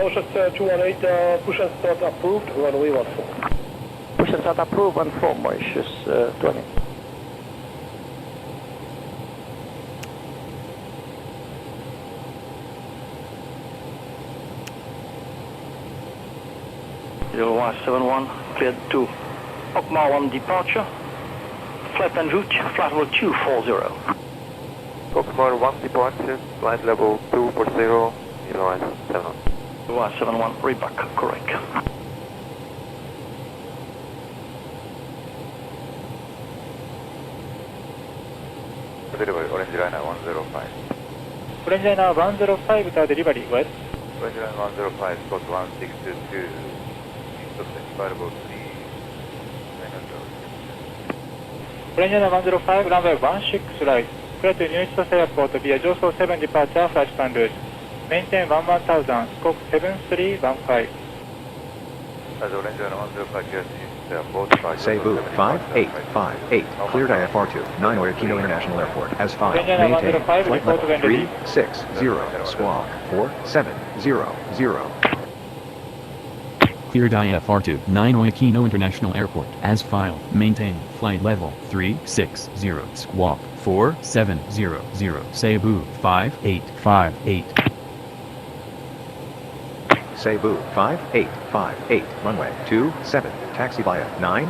Ocean 218, push and start approved, runway 14. Push and start approved, 14, Mauritius 20. Zero 171, cleared to Okmar 1 departure. Flight plan route, flight level 240. Okmar 1 departure, flight level 240, 071. 171, reback, correct. Delivery, Orange Liner 105. Orange Liner 105 to delivery, what? Orange Liner 105, Scott 162, Fireball 3, Orange Liner 105, runway 16 right. Clear to New East Airport via Joso 7 departure, flight plan route. Maintain 11,000, scope 7315. As Orange Liner 105, clear to Airport, Cebu 5858, cleared IFR2, 9 Kilo International Airport, as filed, Orange Liner maintain 105, flight report level when ready. 360, squawk 4700. Cleared IFR2, 9 Aquino International Airport, as filed, maintain flight level 360, squawk 4700, Cebu 5858. Cebu 5858, runway 27, taxi via 9.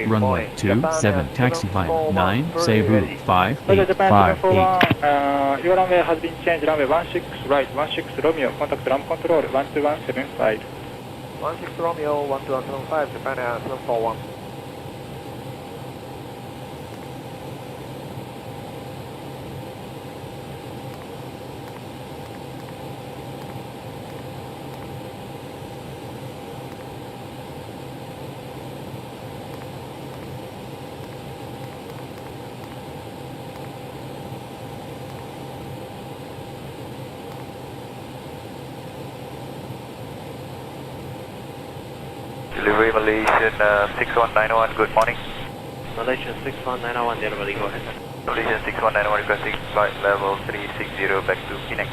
Runway 27, taxi via 9, Cebu Japan 5858. Your runway has been changed, runway 16 right, 16 Romeo, contact ramp control 12175. 16 Romeo 12175, Japan Air 741. Delivery Malaysian 6191, good morning. Malaysian 6191, delivery, go ahead. Malaysian 6191 requesting flight level 360 back to Penang.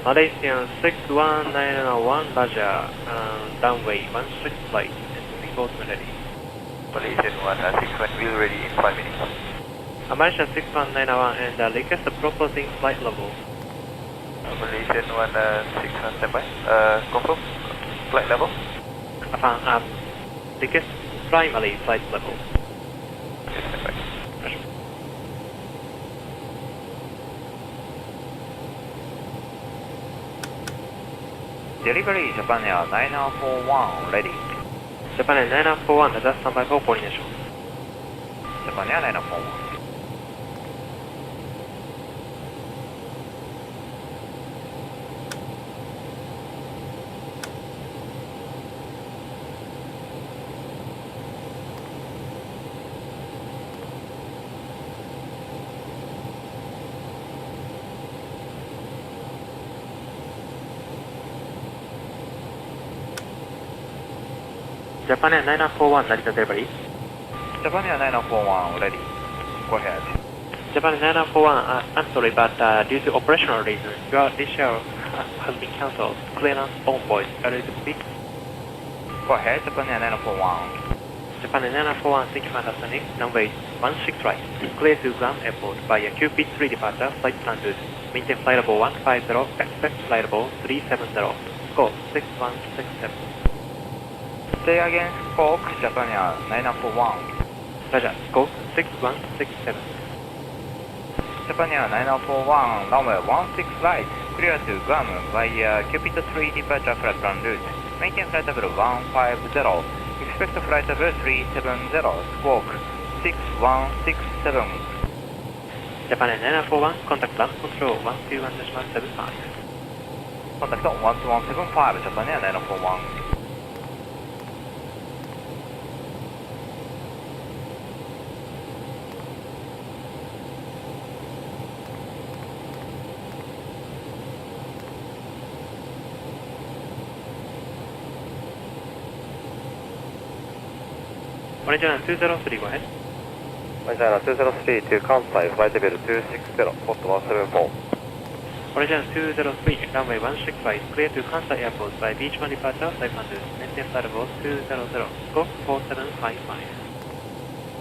Malaysian 6191, Roger, downway 16 flight, and report when ready. Malaysian 161 will ready in 5 minutes. Malaysian 6191 and request proposing flight level. Malaysian 161 standby. Confirm flight level. Request primary flight level. Okay, standby. Delivery Japan Air 9041 ready. Japan Air 9041, adjust standby for coordination. Japan Air 9041. Japan Air 9041, Narita delivery. Japan Air 9041 ready. Go ahead. Japan Air 9041, I'm sorry, but due to operational reasons, your discharge has been cancelled. Clearance on board, are you to speak? Go ahead, Japan Air 9041. Japan Air 941, thank you for understanding. Runway 16 right. Clear to ZAM Airport via QP 3 departure, flight plan route. Maintain flight level 150, expect flight level 370. Scope 6167. Say again, spoke Japan Air 9041. Roger, scope 6167. Japan Air 9041, runway 16 right. Clear to Guam via Cupid 3 departure flight plan route. Maintain flight level 150. Expect flight level 370. Squawk 6167. Japan Air 941, contact land control 121.75. Contact 12175, Japan Air 9041. Orange Line 203, go ahead. Regina 203 to Kansai, flight level 260, port 174. Origin 203, runway 16 right, clear to Kansai Airport by beach 1 departure 500, maintain flight level 200, scope 4755.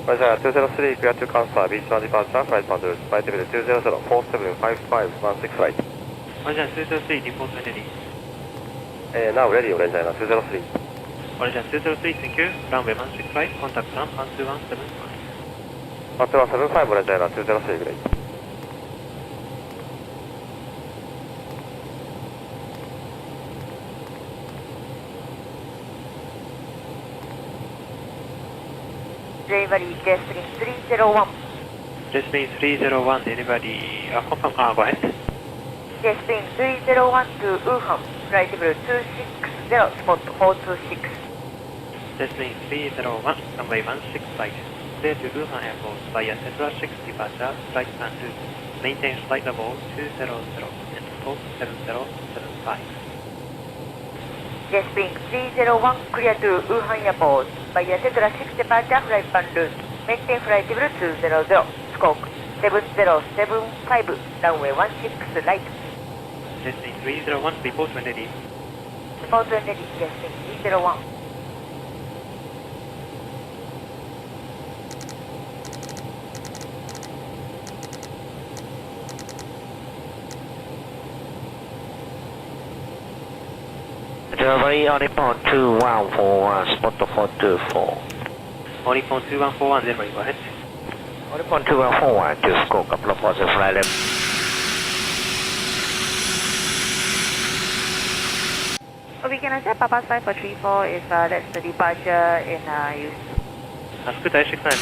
Regina 203, clear to Kansai, beach 1 departure, flight 100, flight level 200, 4755, 16 right. Origin 203, depot ready. Now ready, Regina 203. Origin 203, thank you, runway 16 right, contact ramp 12175. 12175, Regina 203, great. Delivery J-Spring 301. J-Spring 301, delivery, confirm, go ahead. J-Spring 301 to Wuhan, flight level 260, spot 426. J-Spring 301, runway 16 right, clear to Wuhan Airport via Tetra 6 departure, flight plan 2, maintain flight level 200, and scope 7075. J-Spring 301, clear to Wuhan Airport via Tetra 6 departure, flight plan route, maintain flight level 200, scope 7075, runway 16 right. J-Spring 301, report when ready. Report when ready, J-Spring 301. Delivery on report 2141, spot 424. Oricon 2141, delivery, go ahead. On report 2141 to scope, couple of horses, flight level. We can accept Papa 5434 if that's the departure in use. Scooter 69.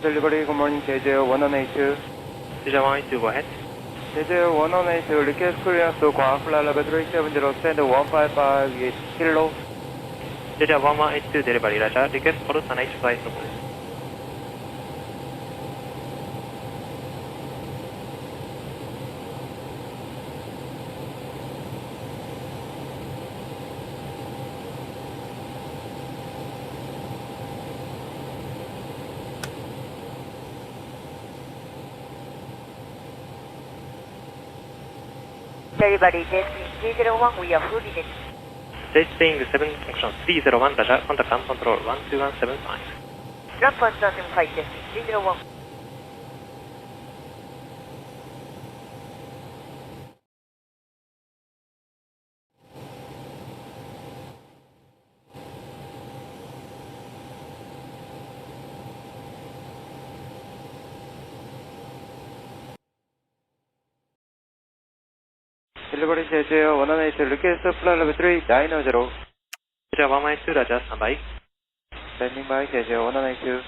Delivery, good morning, JJ1182. JJ182, go ahead. JJ1182, request clearance to ground flight level 370, send 155 kilo. JJ1182, delivery, Raja, request for an H flight number. Delivery J-Spring 301, we are fully ready. J-Spring 7 function 301, Raja, contact ramp control 12175. Ramp 125, J-Spring 301. Delivery Jeju 118, request flight level 390. Jeju 182, Roger, standby. Standing by Jeju 182.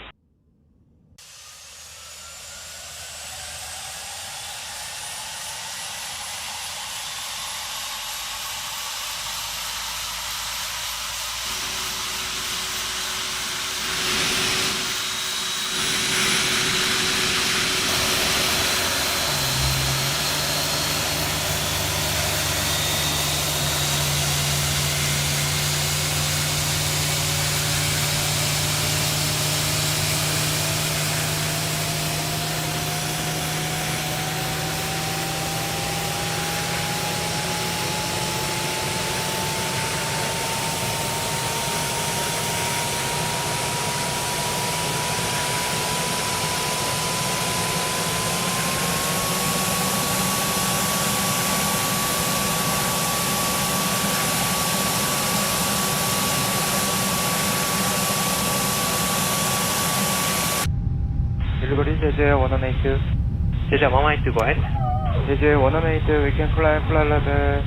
Delivery Jeju 182. Jeju 182, go ahead. Jeju 182, we can fly level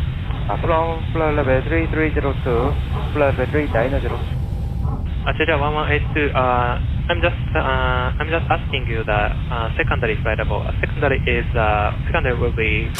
from flight level 3302, flight level 390. Jeju 1182, I'm just asking you the secondary flight level. Secondary will be...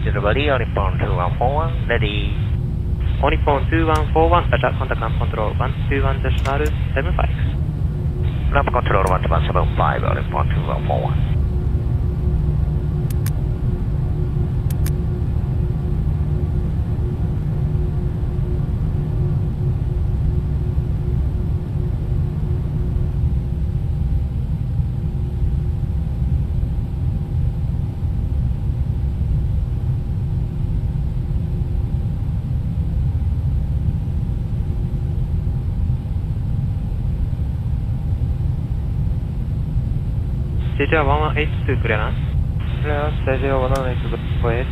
Delivery on phone 2141, ready. On phone 2141, Roger, contact ramp control 121.75. Ramp control 12175, on phone 2141. Jeju 1182, clearance. Clearance Jeju 182, go ahead.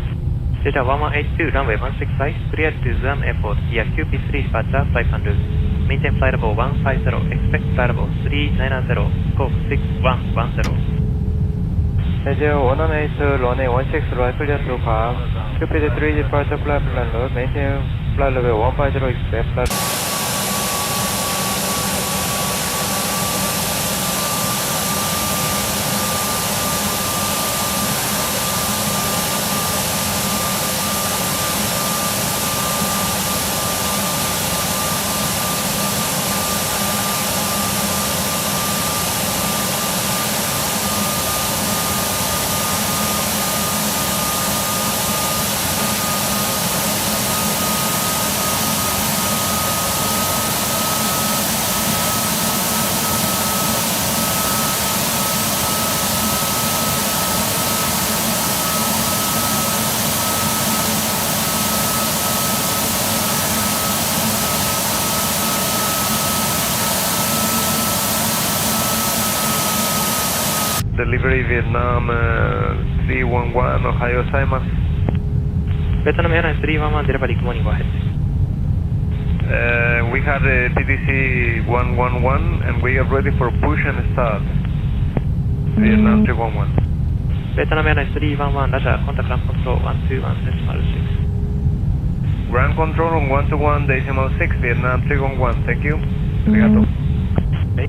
Jeju 1182, runway 16 right, clear to ZAM Airport via QP3 departure 500. Maintain flight level 150, expect flight level 390, scope 6110. Jeju 182, runway 16 right, clear to calm. QP3 departure flight plan load, maintain flight level 150, expect flight. Delivery Vietnam 311, Ohio Saimas. Vietnam Airlines 311, delivery, good morning, go ahead. We have the TDC 111 and we are ready for push and start. Vietnam 311. Vietnam Airlines 311, Roger, contact ground control 121.6. Ground control on 121.6, Vietnam 311, thank you. Arigato. Okay.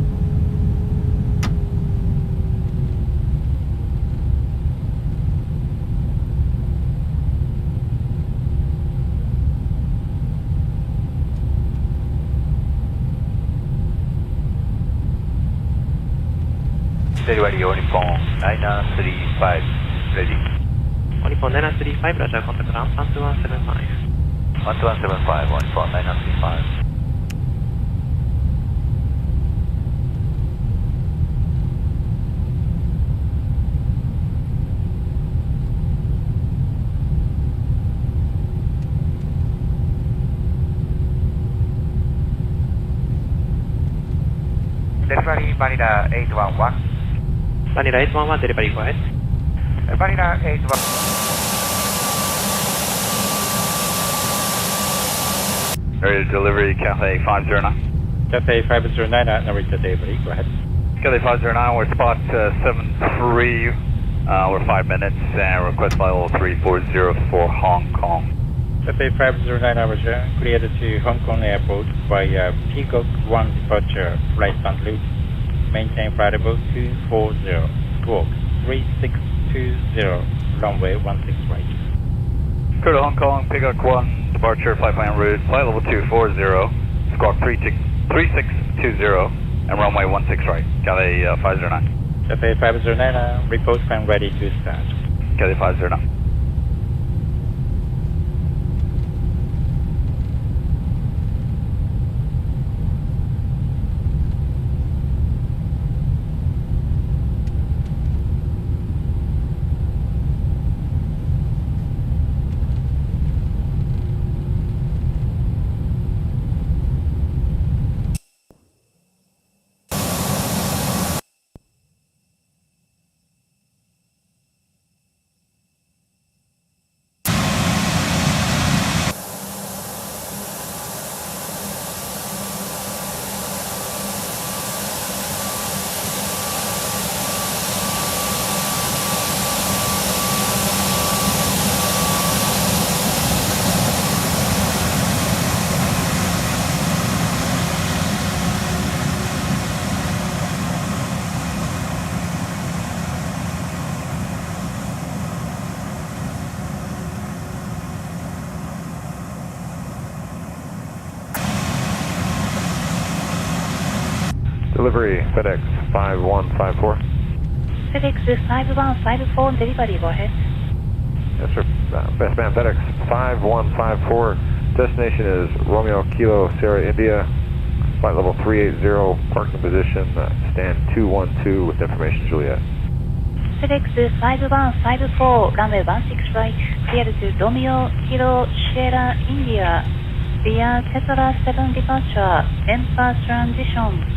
Steady ready, on phone 935, ready. Only for 935, Roger, contact ground 12175. 1175, 935. Delivery Manila 811. Manila 811, delivery, go ahead. Manila 811. Ready to delivery, Cathay 509. Cathay 509 at Narita delivery, go ahead. Cathay 509, we're spot 73. We're 5 minutes and request level 340 for Hong Kong. Cathay 509 Roger, cleared to Hong Kong Airport via Peacock 1 departure, flight en route. Maintain flight level 240, squawk 3620, runway 16 right. Clear to Hong Kong, Peacock 1, departure, flight plan route, flight level 240, squawk 3620, and runway 16 right. Cathay 509. Cathay 509, report plan ready to start. Cathay 509. Delivery, FedEx 5154. FedEx 5154, delivery, go ahead. Yes, sir. Best man, FedEx 5154. Destination is Romeo Kilo Sierra India. Flight level 380, parking position, stand 212 with information, Juliet. FedEx 5154, runway 16 right, cleared to Romeo Kilo Sierra India via Tesla 7 departure, Emperor transition.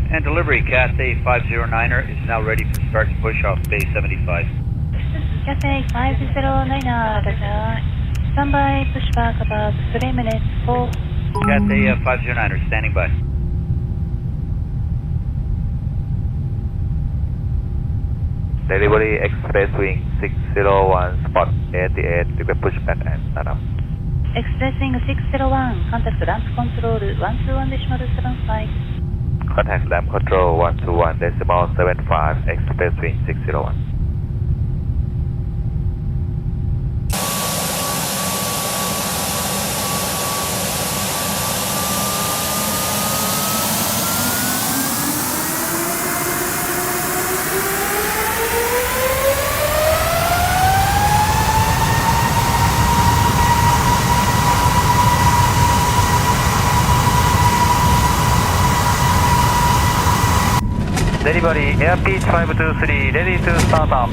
And delivery, Cathay 509er is now ready for start and push off Bay 75. Cathay 509, Roger. Standby, pushback about 3 minutes, 4. Cathay 509er standing by. Delivery Express Wing 601, spot 88, request pushback and start up. Expressing 601, contact ramp control 121.75. Contact LAM control 121.75, Express Wing 601. Delivery, Airpeach 523, ready to start up.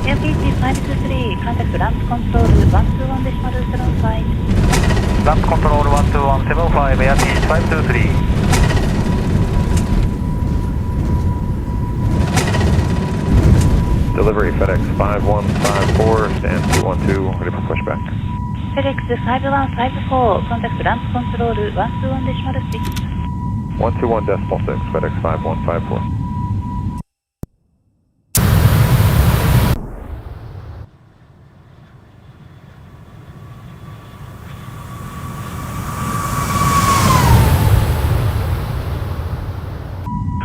Airpeach 523, contact ramp control 121.75. Ramp control 12175, Airpeach 523. Delivery FedEx 5154, stand 212, ready for pushback. FedEx 5154, contact ramp control 121.6. 121.6, FedEx 5154.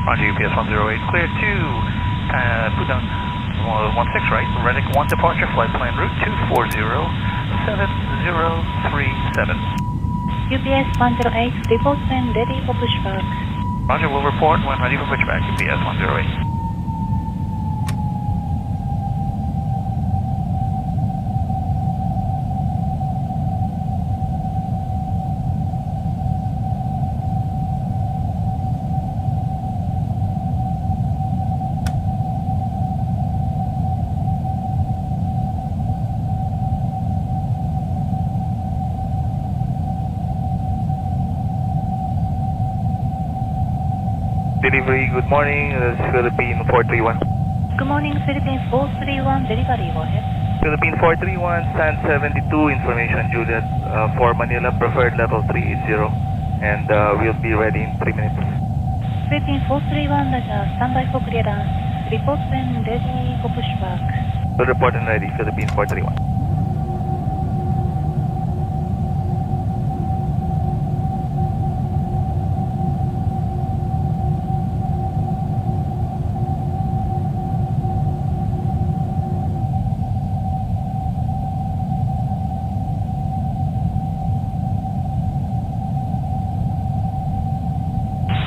Roger, UPS 108, clear to put down 16 right, Reddick 1 departure, flight plan route 2407037. UPS 108, report when ready for pushback. Roger, will report when ready for pushback, UPS 108. Delivery, good morning, this is Philippine 431. Good morning, Philippine 431, delivery, go ahead. Philippine 431, stand 72, information Juliet, for Manila, preferred level 380, and we'll be ready in 3 minutes. Philippine 431, Roger, standby for clearance. Report when ready for pushback. We'll report and ready, Philippine 431.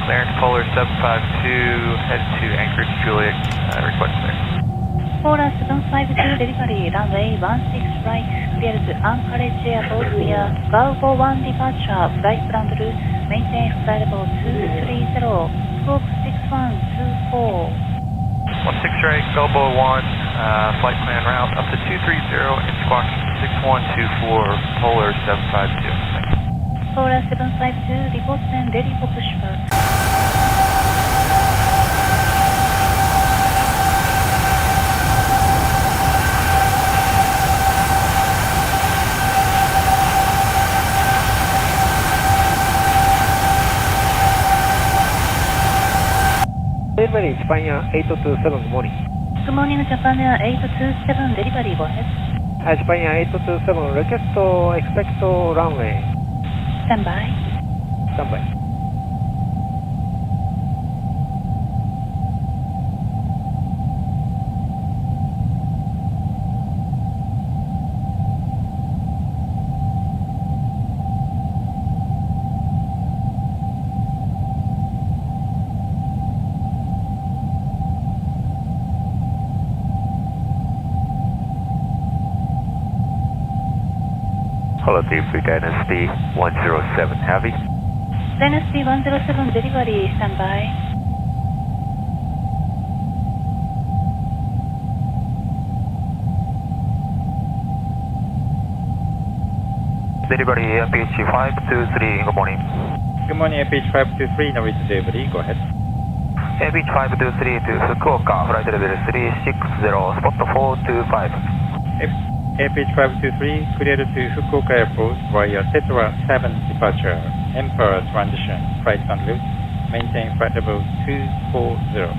Clearance Polar 752, head to Anchorage, Juliet, request clearance. Polar 752, delivery, runway 16 right, clear to Anchorage Airport via Galbo 1 departure, flight plan route, maintain flight level 230, scope 6124. 16 right, Galbo 1, flight plan route up to 230 and squawk 6124, Polar 752. Polar 752, report when ready for pushback. Delivery, Japan 827, good morning. Good morning, Japan 827, delivery, go ahead. Japan 827, request expect runway. Standby. Standby. Hello, Deep Dynasty 107 Heavy. Dynasty 107, delivery, standby. Delivery, Airpeach 523, good morning. Good morning, Airpeach 523, now reach delivery, go ahead. Airpeach 523 to Fukuoka, flight level 360, spot 425. Airpeach 523, cleared to Fukuoka Airport via Tetra 7 departure, Emperor transition, flight plan route, maintain flight level 240,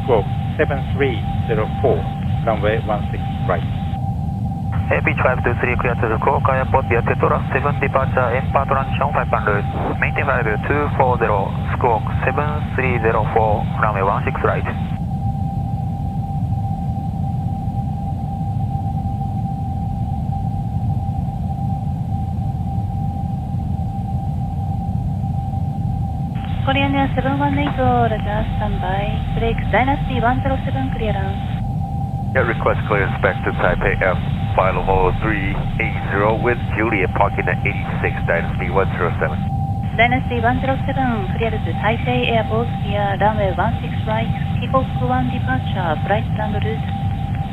squawk 7304, runway 16 right. Airpeach 523, clear to Fukuoka Airport via Tetra 7 departure, Emperor transition, flight plan route, maintain flight level 240, squawk 7304, runway 16 right. Korean Air 718, Roger, standby. Break Dynasty 107, clearance. Yeah, request clearance back to Taipei F, flight level 380 with Juliet parking at 86, Dynasty 107. Dynasty 107, clear to Taipei Airport via runway 16 right, Peacock 1 departure, flight plan route.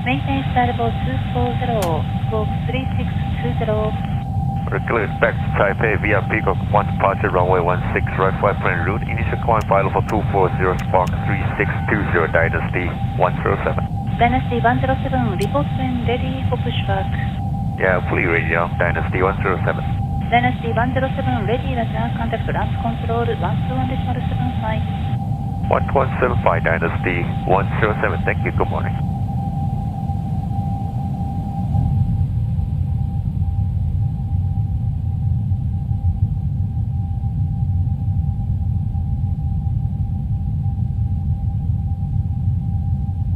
Maintain flight level 240, squawk 3620. We're clear back to Taipei via Peacock 1 departure, runway 16 right, flight plan route. Initial climb flight level 240, spark 3620, Dynasty 107. Dynasty 107, report when ready for pushback. Yeah, fully ready now, Dynasty 107. Dynasty 107, ready, Roger. Contact launch control 121.75. 1175, Dynasty 107. Thank you, good morning.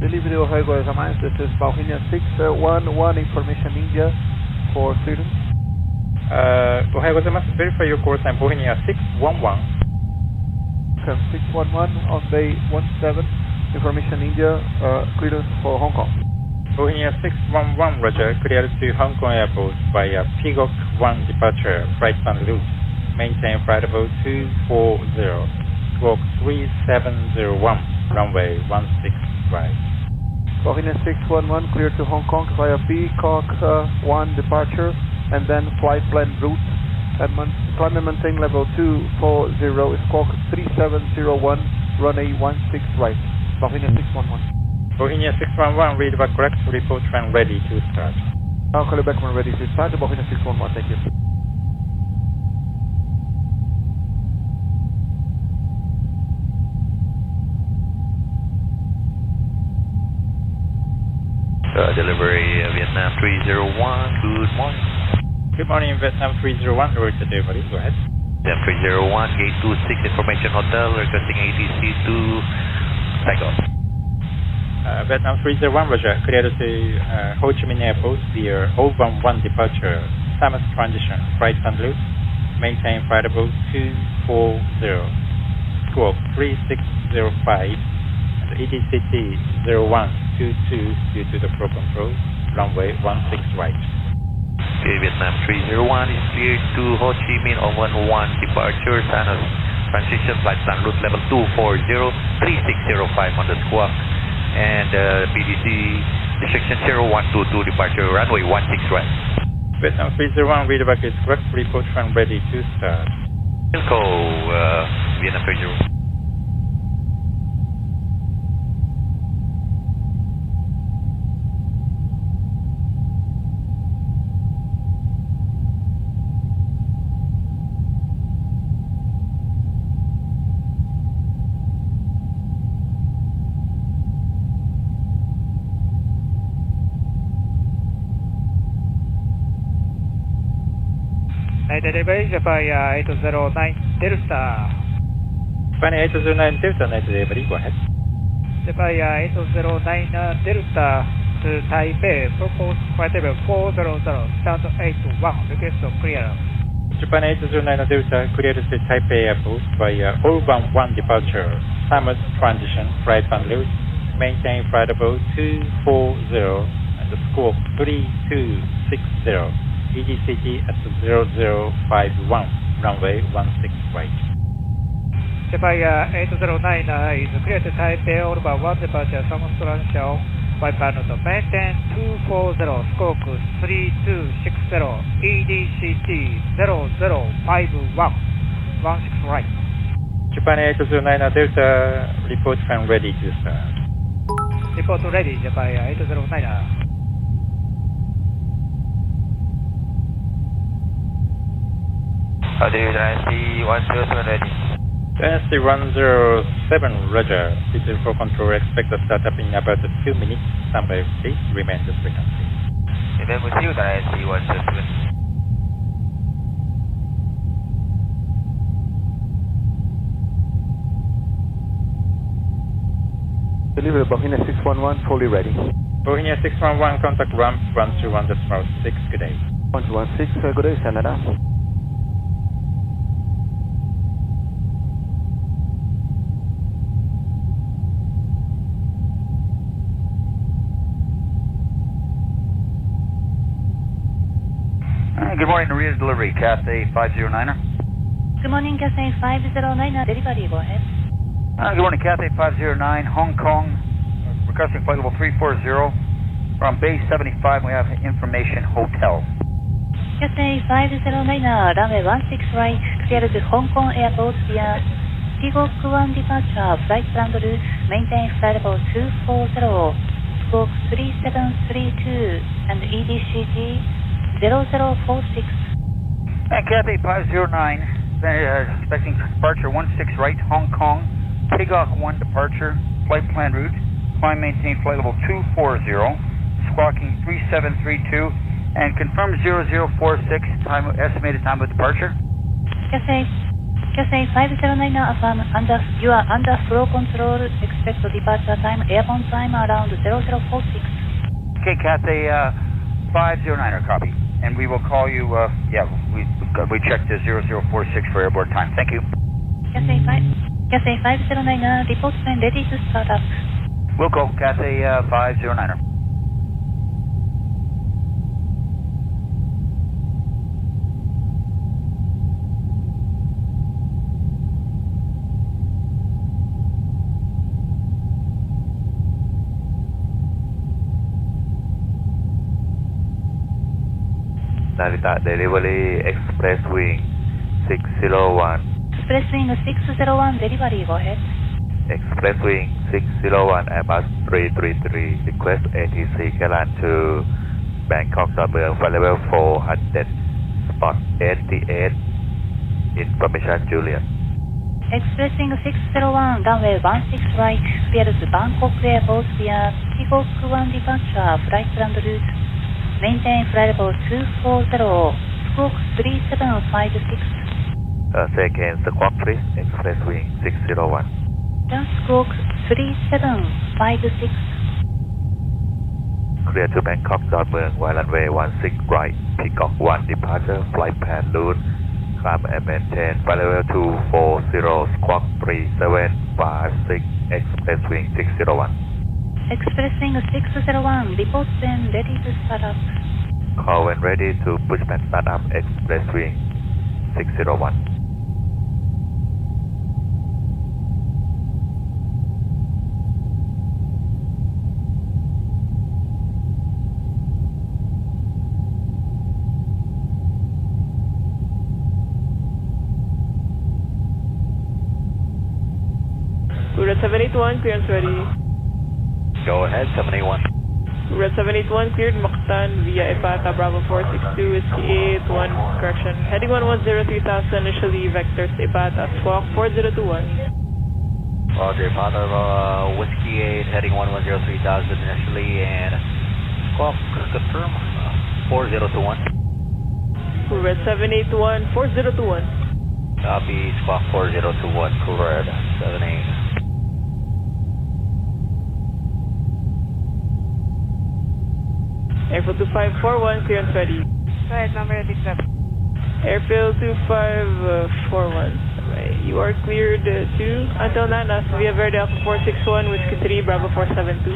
Delivery Ohio Goizamas, this is Bohemia 611, information India for students. Ohio gozaimasu. Verify your course time, Bohemia 611. 611 on day 17, information India, clearance for Hong Kong. Bohemia 611, Roger, cleared to Hong Kong Airport via Peacock 1 departure, flight plan route. Maintain flight level 240, squawk 3701, runway 16 right. Bohemia 611, cleared to Hong Kong via Peacock 1 departure, and then flight plan route. Climb and maintain level 240, squawk 3701, runway 16 right. Bohemia 611. Bohemia 611, read back correct, report when ready to start. I'll call you back when ready to start. Bohemia 611, thank you. Delivery Vietnam 301, good morning. Good morning, Vietnam 301, over to delivery, go ahead. Vietnam 301, gate 26, information hotel, requesting ATC to takeoff. Vietnam 301, Roger, cleared to Ho Chi Minh Airport via 011 departure, Samos transition, flight plan route, maintain flight level 240, squawk 3605, and EDCT 0122 due to the pro control, runway 16 right. Okay, Vietnam 301 is cleared to Ho Chi Minh 011 departure, Samos transition, flight plan route level 240, 3605 on the squawk. And BDC restriction 0122 departure, runway 16 right. Vietnam 301, readback is correct, report when ready to start. Wilco, Vietnam 301. Delivery, Japan 809 Delta. Japan 809 Delta, night delivery, go ahead. Japan 809 Delta to Taipei, propose flight level 400, start 81, request clear. Japan 809 Delta, cleared to Taipei Airport via 011 departure, Samos transition, flight plan route, maintain flight level 240, and the squawk 3260. EDCT at 0051, runway 16 right. Japan 809 is clear to Taipei, over 1 departure, Samos transition, flight plan route, maintain 240, squawk 3260, EDCT 0051, 16 right. Japan 809 Delta, report when ready to start. Report ready, Japan 809. Dynasty 107 ready. Dynasty 107, Roger. This is for control. Expect the startup in about 2 minutes. Standby, please. Remain the frequency. And then with you, Dynasty 107. Delivery Bohemia 611, fully ready. Bohemia 611, contact ramp 121.6, good day. 116, good day, Canada. Good morning, Maria's delivery, Cathay 509er. Good morning, Cathay 509, delivery, go ahead. Good morning, Cathay 509, Hong Kong, requesting flight level 340. We're on base 75, we have information hotel. Cathay 509, runway 16 right, clear to Hong Kong Airport via Peacock 1 departure, flight plan route, maintain flight level 240, squawk 3732, and EDCG 0046. And Cathay 509, expecting departure 16 right, Hong Kong, Peacock 1 departure, flight plan route, climb maintain flight level 240, squawking 3732, and confirm 0046, time, estimated time of departure. Cathay 509, affirm you are under flow control, expect departure time, airborne time around 0046. Okay, Cathay 509, copy. And we will call you, we checked the 0046 for airborne time. Thank you. Cathay 509, report when ready to start up. We'll go, Cathay 509. Narita Delivery Express Wing 601. Express Wing 601, delivery, go ahead. Express Wing 601 Airbus 333, request ATC Kailan to Bangkok Zamboanga, flight level 400, spot 88, information Juliet. Express Wing 601, runway 16 right, clear to Bangkok Airport via Peacock 1 departure, flight plan route, maintain flight level 240, squawk 3756. Second squawk please, Express Wing 601. Squawk 3756. Clear to Bangkok Zamboanga, runway 16 right, Peacock 1 departure, flight plan route, climb and maintain flight level 240, squawk 3756, Express Wing 601. Express Wing 601, report when ready to start up. Call when ready to pushback start up, Express Wing 601. Red 781, clearance ready. Go ahead, 781. Red 781, cleared Mactan via Ipata, Bravo 462, Whiskey 81, correction. Heading 1103,000, initially vectors Ipata, squawk 4021. Roger, Ipata, Whiskey 8, heading 1103,000 initially, and squawk, confirm, 4021. Red 781, 4021. Copy, squawk 4021, Red 78. Airfield 2541, clearance ready. Right, number 87. Airfield 2541. Right. You are cleared to until Nanas via Verde Alpha 461, Whiskey 3, Bravo 472.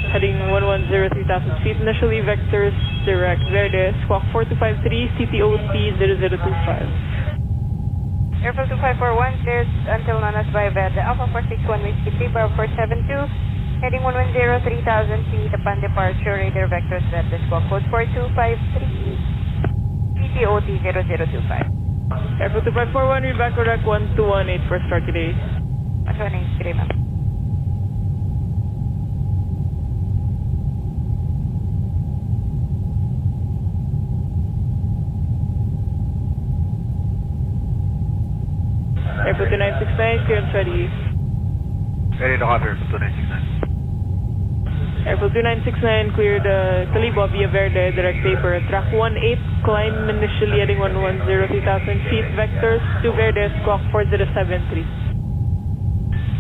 Heading 1103,000 feet. Initially vectors direct Verde, squawk 4253, CTOT 0025. Airfield 2541, cleared until Nanas via Verde Alpha 461, Whiskey 3, Bravo 472. Heading 1103,000 feet upon departure, radar vectors at the squawk code 4253, CTOT 0025. Airfield 2541, read back correct 1218 for start today. 1218, today, ma'am. Airfield 2969, clearance ready. Ready to hop Airfield 2969. Airfield 2969 cleared Calibo via Verde, direct taper, track 18, climb initially heading 110, 3,000 feet, vectors to Verde, squawk 4073.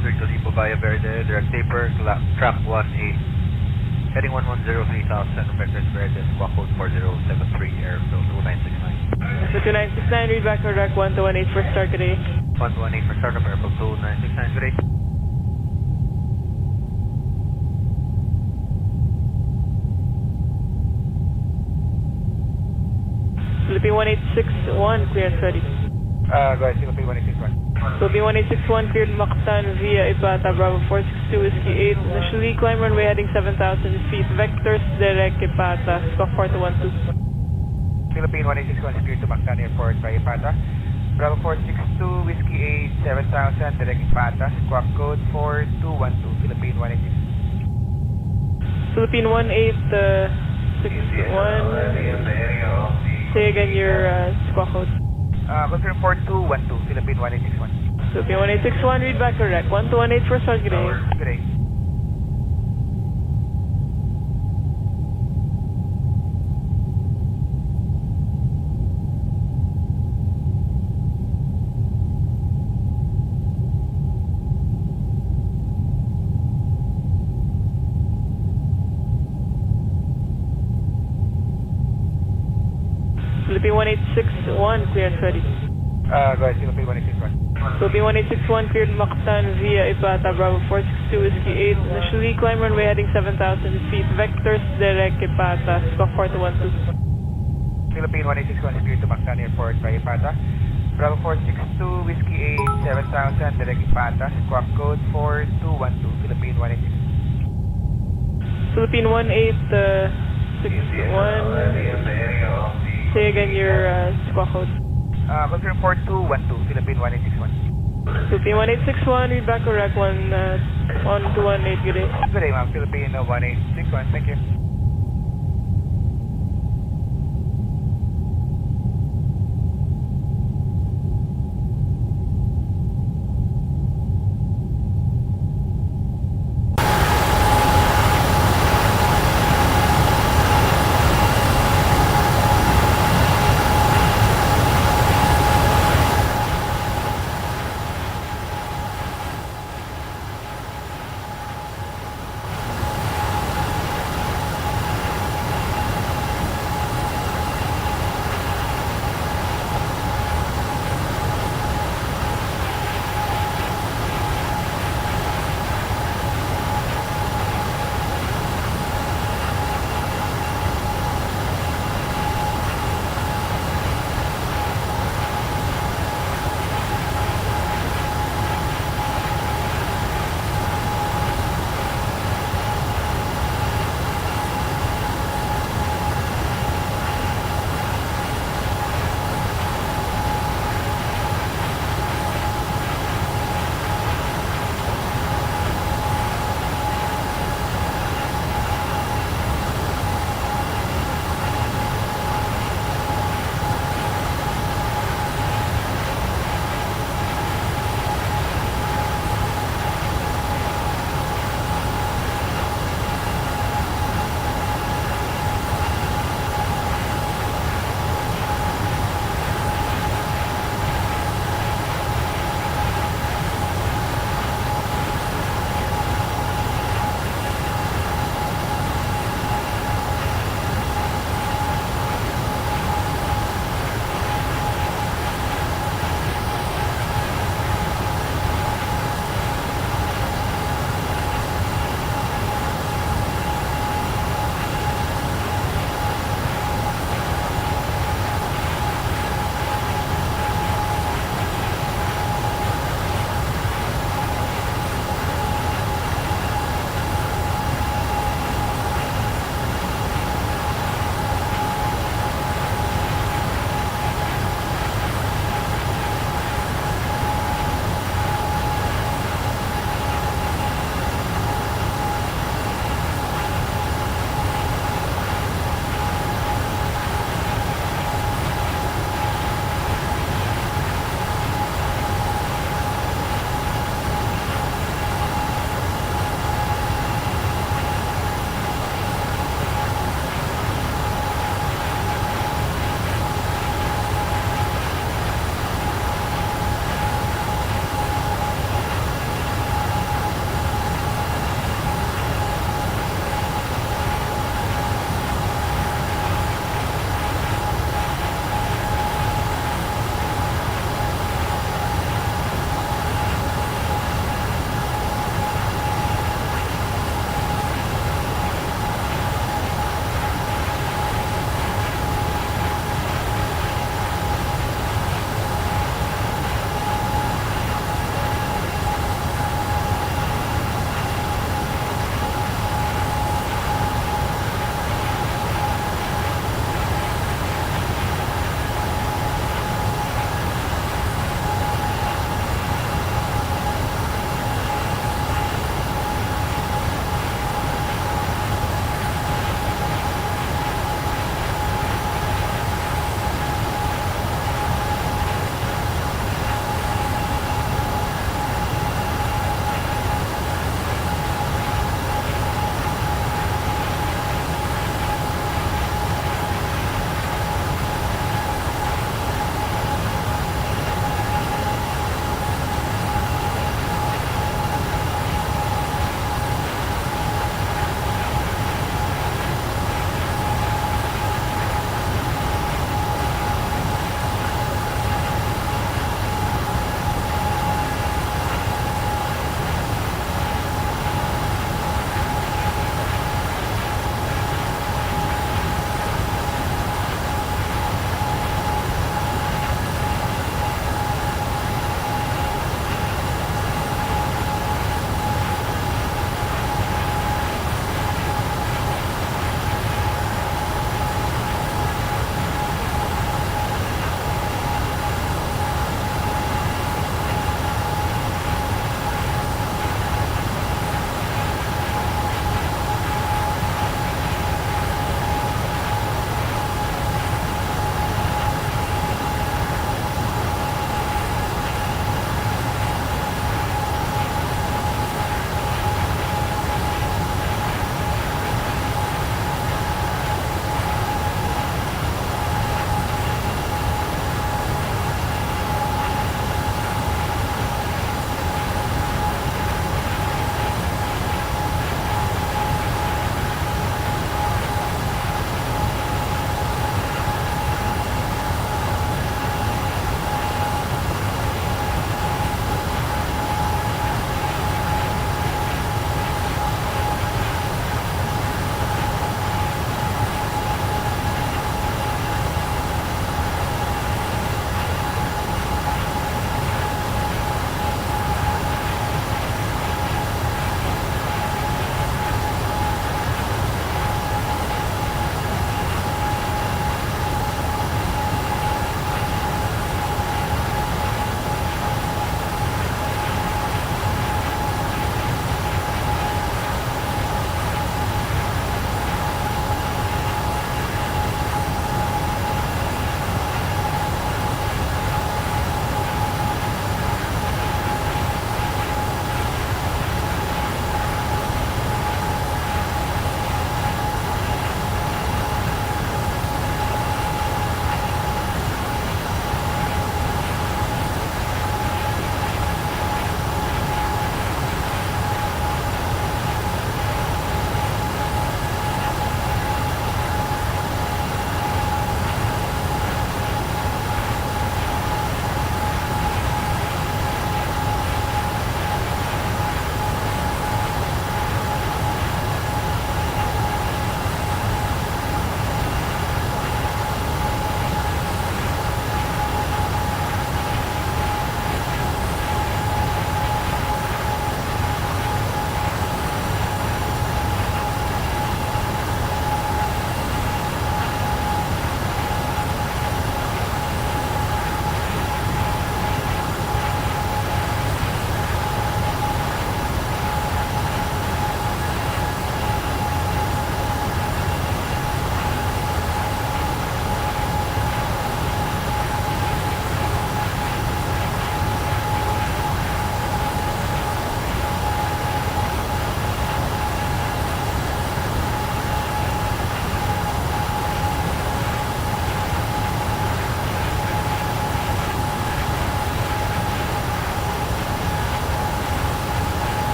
Cleared Calibo via Verde, direct taper, track 18, heading 110, 3,000, vectors Verde, squawk code 4073, Airfield 2969. Airfield 2969, read back correct 1218 for start today. 118 for startup, Airfield 2969, good day. Philippine 1861, clearance ready. Go ahead, Philippine 1861. Philippine 1861 cleared Mactan via Ipata, Bravo 462 Whiskey 8. Initially climb runway heading 7,000 feet. Vectors direct Ipata, squawk 4212. Philippine 1861 is cleared to Mactan Airport by Ipata. Bravo 462 Whiskey 8, 7,000, direct Ipata, squawk code 4212, Philippine 186. Philippine 1861. Say again your squawk code. Confirm 4212, Philippine 1861. Philippine 1861, read back correct. 1218 for start, good day. Good day. Philippine 1861, clearance ready. Go ahead, Philippine 1861. Philippine 1861 cleared Mactan via Ipata, Bravo 462 Whiskey 8. Initially climb runway heading 7,000 feet. Vectors direct Ipata, squawk 4212. Philippine 1861 is cleared to Mactan Airport by Ipata. Bravo 462 Whiskey 8, 7,000, direct Ipata, squawk code 4212, Philippine 186. Philippine 1861. Say again your squawk code. Confirm 4212, Philippine 1861. Philippine 1861, read back correct. 1218, good day. Good day, ma'am. Philippine 1861, thank you.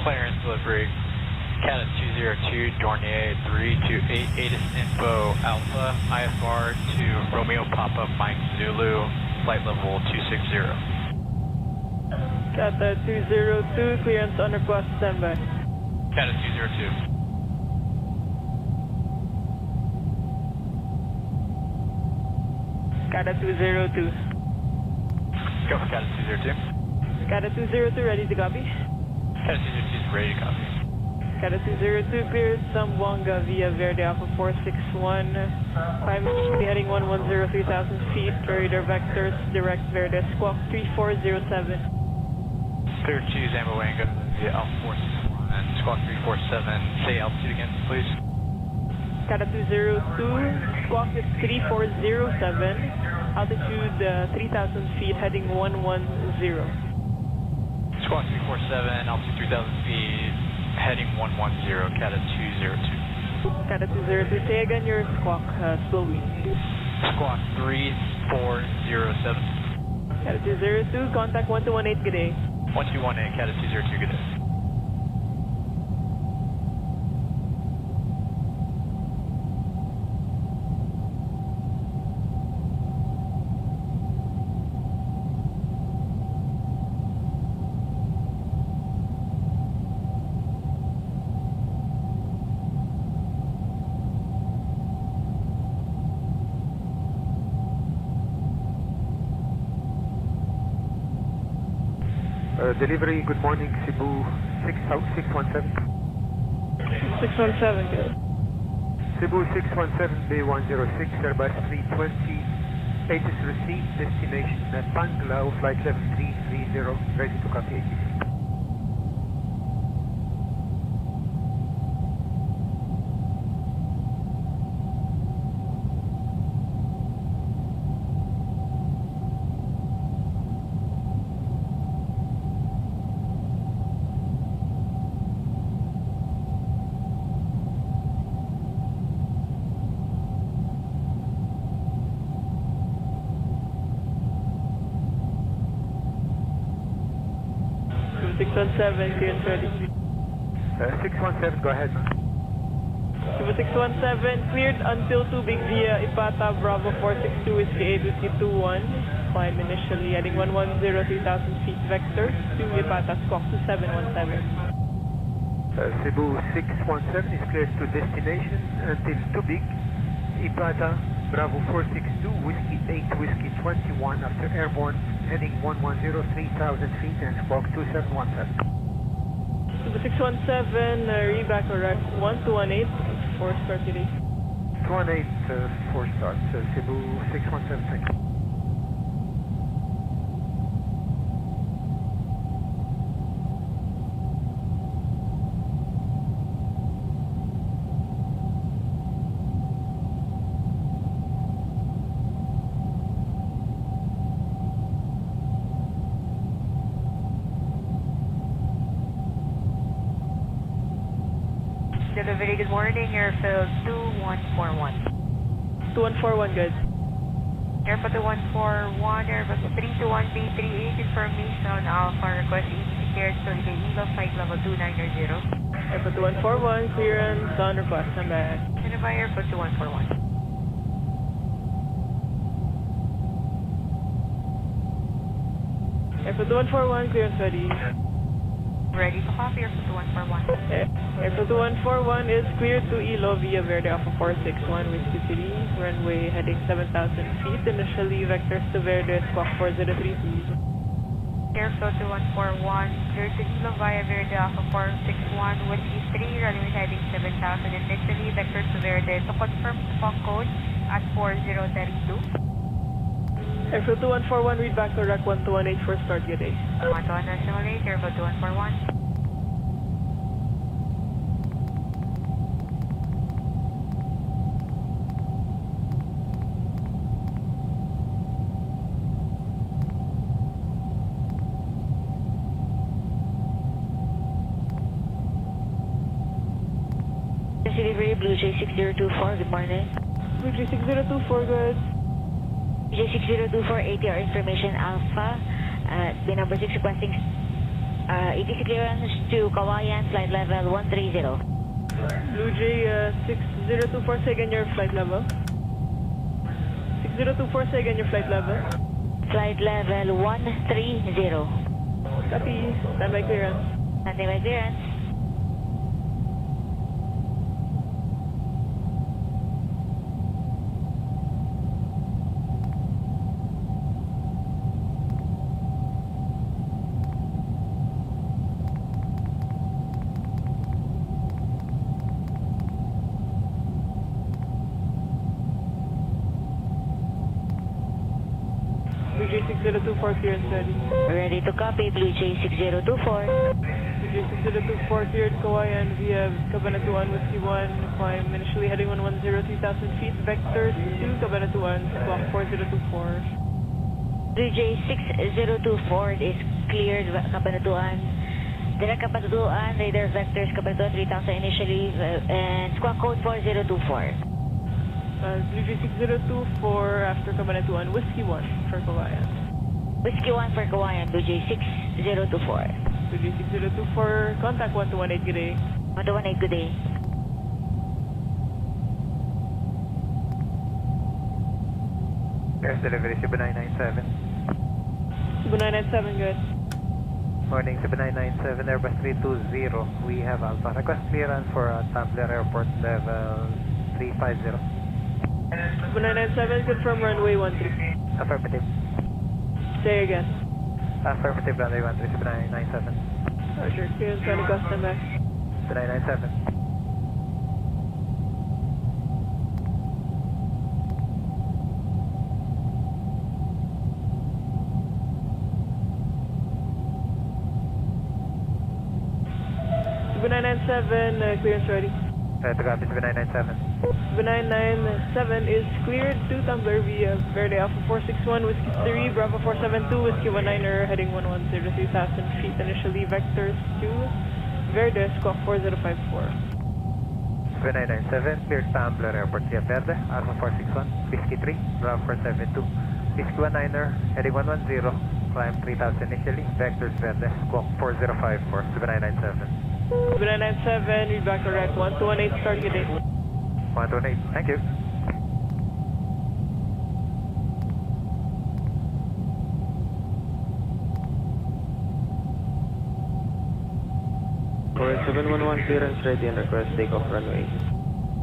clearance delivery. Cadet 202, Dornier 328, ATIS info Alpha, IFR to Romeo Papa Mike Zulu, flight level 260. Cadet 202, clearance on request, standby. Cadet 202. Cadet 202. Go for Cadet 202. Cadet 202, ready to copy. Cadet 202 is ready to copy. Cadet 202 cleared Zamboanga via Verde Alpha 461. Climb heading 110 3,000 feet. Radar vectors direct Verde squawk 3407. Clear to Zamboanga via Alpha 461 and squawk 347. Say altitude again, please. Cadet 202, squawk is 3407. Altitude 3,000 feet, heading 110. Squawk 347, altitude 3,000 feet. Heading 110, Cadet 202. Cadet 202, say again your squawk, slowly. Squawk 3407. Cadet 202, contact 1218, good day. 1218, Cadet 202, good day. Delivery, good morning, Cebu 617. 617, good. Cebu 617, Bay 106, Airbus 320, ATIS received, destination Panglao, flight level 330, ready to copy ATC. Cebu 617, clearance ready. 617, go ahead. Cebu 617, cleared until tubig via Ipata Bravo 462 Whiskey 8 Whiskey 21. Climb initially heading 110 3,000 feet vector to Ipata squawk 2717. Cebu 617 is cleared to destination until tubig, Ipata Bravo 462 Whiskey 8 Whiskey 21 after airborne heading 110 3,000 feet and squawk 2717. Cebu 617, reback correct 1218, 4 start today. 218, 4 start, Cebu 617, thank you. Delivery, good morning, airfield 2141. 2141, good. Airport 2141, Airbus 321B38, information Alpha, request ETC cleared to the Elo, flight level 2900. Airport 2141, clearance on request, I'm back. Standby, Airport 2141. Airport 2141, clearance ready. Ready to copy, Airport 2141. Airport 2141 is cleared to Elo via Verde Alpha 461 Whiskey City, runway heading 7,000 feet, initially vectors to Verde squawk 4032. Airfield 2141, cleared to Elo via Verde Alpha 461 Whiskey 3, runway heading 7,000, initially vectors to Verde to confirm squawk code at 4032. Airfield 2141, read back to RAC 1218 for start, good day. 11 National 8, Airfield 2141. Delivery, Blue J 6024, good morning. Blue J 6024, good. J 6024, ATR information Alpha, the number 6 requesting ATC clearance to Kawayan, flight level 130. Blue Jay 6024, say again your flight level. 6024, say again your flight level. Flight level 130. Copy. Standby clearance. Standby clearance. Blue Jay 6024, clearance ready. Ready to copy, Blue Jay 6024. Blue Jay 6024, cleared Kawayan via Cabanatuan, Whiskey 1, climb initially heading 110, 3,000 feet, vectors to Cabanatuan, squawk 4024. Blue Jay 6024 is cleared Cabanatuan. Direct Cabanatuan, radar vectors Cabanatuan 3,000 initially, and squawk code 4024. Blue Jay 6024 after Cabanatuan, Whiskey 1 for Kawayan. Whiskey 1 for Kawayan, Blue Jay 6024. Blue Jay 6024, contact 1218, good day. 1218, good day. Air delivery, Cebu 997. Cebu 997, good. Morning, Cebu 997, Airbus 320. We have Alpha. Request clearance for Tabler Airport level 350. Cebu 997, confirm runway 13. Affirmative. Say again. Affirmative, runway 13, Cebu 997. Roger, clearance on the custom back. Cebu 997. Cebu 997, clearance ready. To copy, Cebu 997. Cebu 997 is cleared to Tumbler via Verde Alpha 461, Whiskey 3, Bravo 472, Whiskey 19er, heading 110, 3,000 feet initially, vectors to Verde, squawk 4054. Cebu 997, cleared Tumbler Airport via Verde, Alpha 461, Whiskey 3, Bravo 472, Whiskey 19er, heading 110, climb 3,000 initially, vectors Verde, squawk 4054, Cebu 997. Cebu 997, read back correct, 1218, start your day. 118, thank you. Correct 711, clearance ready and request takeoff runway.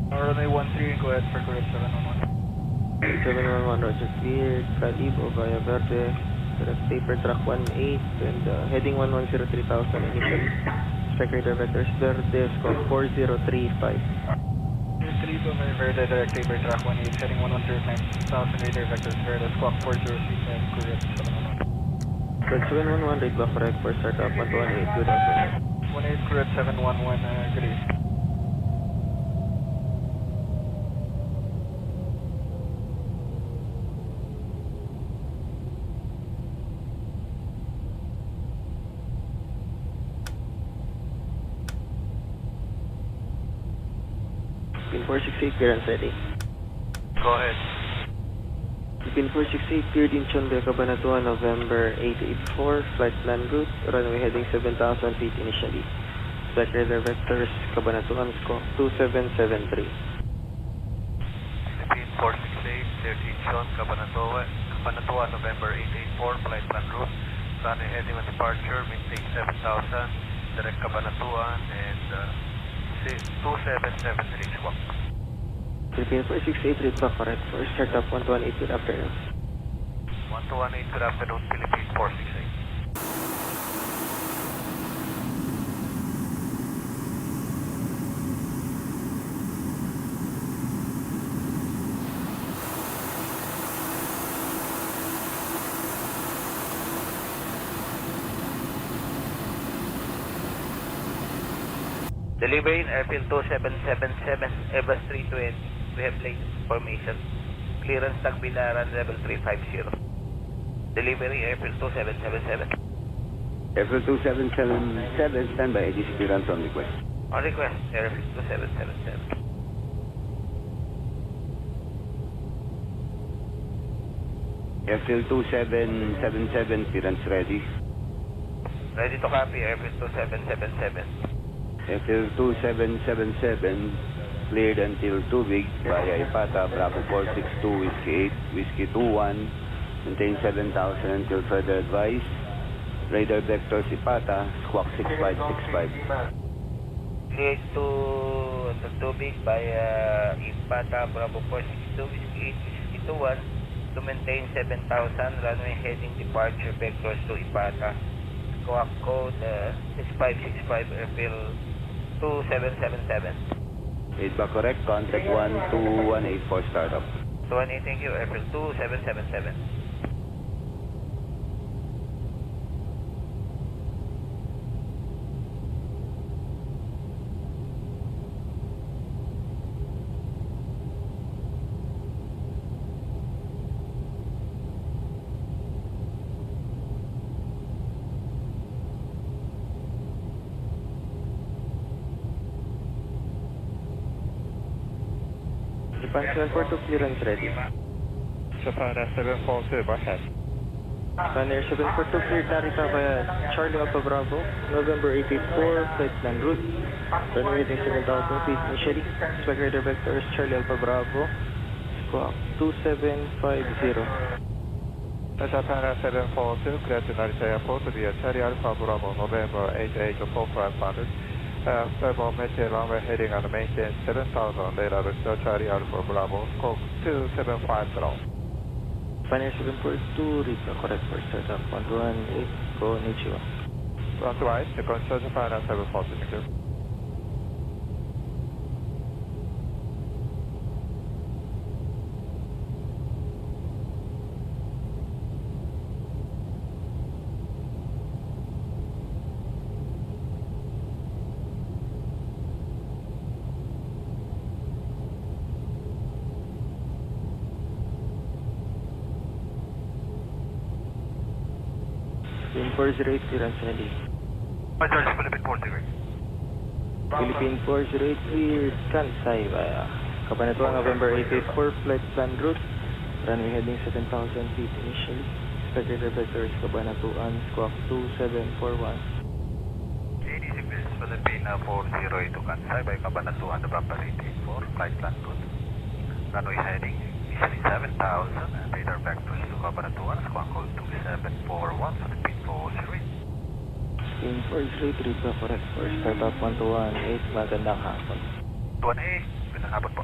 Runway 13, go ahead for correct 711. 711, roger, cleared, Calibo via Verde, direct taper track 18 and heading 110, 3,000 initially. Secretary vectors Verde, squawk 4035. 3 to Verde, direct taper track 18, heading 110, 9,000 radar vectors Verde, squawk 4035, correct 711. Correct 711, read back correct for startup 118, good afternoon. 18, correct 711, good evening. Pin 468, clearance ready. Go ahead. Pin 468, cleared in Chonde, Cabanatuan, November 884, flight plan route, runway heading 7,000 feet initially. Flight radar vectors, Cabanatuan, squawk 2773. Pin 468, cleared Incheon, Cabanatuan, November 884, flight plan route, runway heading on departure, maintain 7,000, direct Cabanatuan, and 2773 squawk. Philippine 468, read back correct for startup 118, good afternoon. 1218, good afternoon, Philippine 468. Delivering airfield 2777, Airbus 320. We have late formation. Clearance Tagbilaran level 350. Delivery airfield 2777. Airfield 2777, standby, ATC clearance on request. On request, airfield 2777. Airfield 2777, clearance ready. Ready to copy, Airfield 2777. Airfield 2777, cleared until 2 big via IPATA, Bravo 462, Whiskey 8, Whiskey 21, maintain 7,000 until further advice. Radar vectors IPATA, squawk 6565. Cleared to 2 big via IPATA, Bravo 462, Whiskey 8, Whiskey 21, to maintain 7,000, runway heading departure vectors to IPATA. Squawk code 6565, Airfield 2777. Feedback correct, contact 12184 startup. 28, thank you, Airfield 2777. Japan 742 clearance ready. Japan 742, go ahead. Japan Air 742 cleared Narita via Charlie Alpha Bravo, November 884, flight plan route. Runway heading 7,000 feet initially. Spec radar vectors Charlie Alpha Bravo, squawk 2750. Japan 742, clear to Narita Airport via Charlie Alpha Bravo, November 884, flight plan route. Stable maintain runway heading and maintain 7,000, radar vector Charlie Alpha Bravo, squawk 2750. Japan Air 742, read the correct for startup 118, konnichiwa. That's right, the control Japan 742, thank you. Philippine 408 clearance ready. Philippine 408. Philippine 408 cleared Kansai via Cabanatuan, November 884, flight plan route. Runway heading 7,000 feet initially. Spec radar vectors Cabanatuan, squawk 2741. 86 minutes, Philippine 408 to Kansai by Cabanatuan, November 884, flight plan route. Runway heading initially 7,000 and radar vectors to Cabanatuan, squawk code 2741, Philippine 408. Philippine 408, read the correct for startup 118, magandang hapon. 18, magandang hapon po.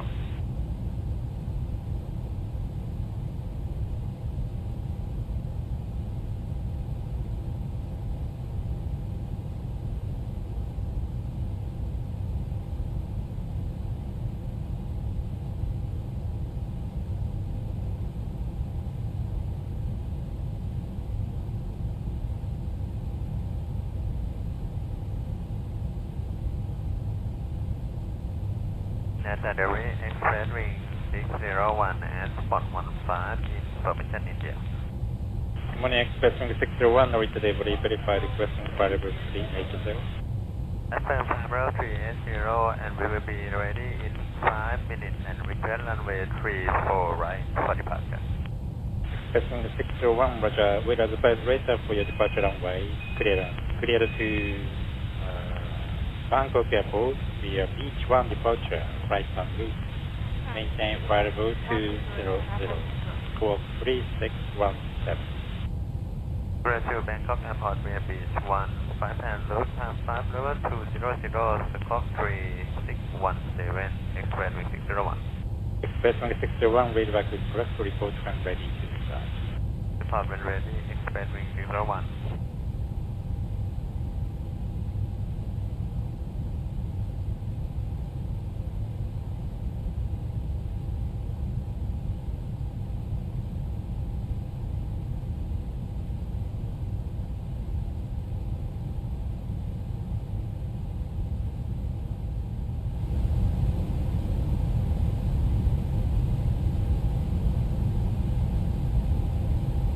Necessary express ring 601 and spot 15 information India. Morning Express ring 601, read the delivery, verify requesting variable 380. Express Hammer 380 and we will be ready in 5 minutes and return runway 34 right for departure. Express ring 601, Roger, wait as the best racer for your departure runway, clear to Bangkok Airport via Beach 1 departure, right on route. Maintain variable 200, squawk 3617. Clear to Bangkok Airport via Beach 1, 5 and route time 5 level 200, squawk 3617, Express wing 601. Express wing 601, read back with correct to report when ready to start. Department ready, Express wing 601.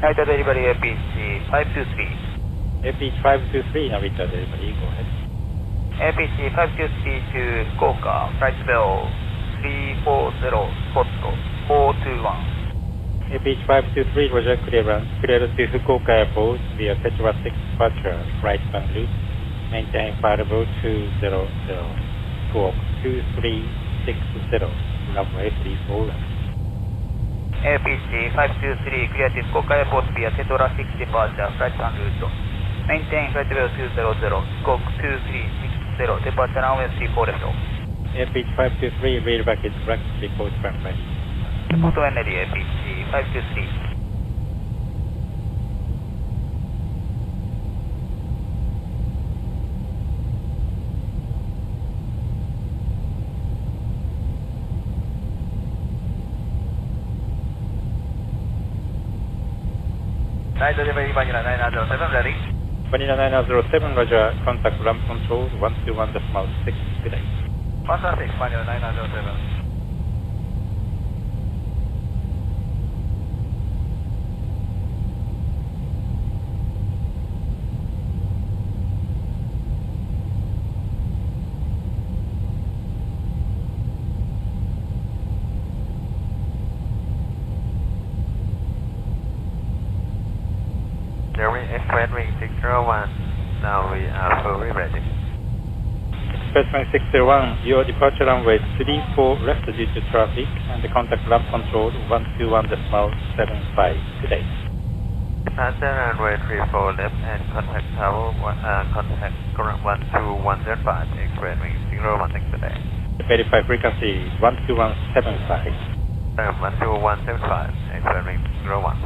Hi, delivery APC 523. APC 523, Narita delivery, go ahead. APC 523 to Fukuoka, flight level 340, spot 421. APH523, Roger, clearance. Cleared to Fukuoka Airport via Tetra 6 departure, right on route. Maintain flight 200, squawk 2360, runway 34 left. APH523, cleared to Fukuoka Airport via Tetra 6 departure, right on route. Maintain flight level 200, squawk 2360, departure runway 34 left. APH523, read back is correct, report from ready. Report when ready, APH523. Manila 907, ready. Manila 907, Roger, contact ramp control 121.6, good day. 116, Manila 907. Express wing 601, now we are fully ready. Express wing 601, your departure runway 34 left due to traffic and the contact ramp control 121.75, good day. Departure runway 34 left and contact tower, contact current 121.5, express wing 016 today. Verify frequency 121.75. 121.75, express wing 01.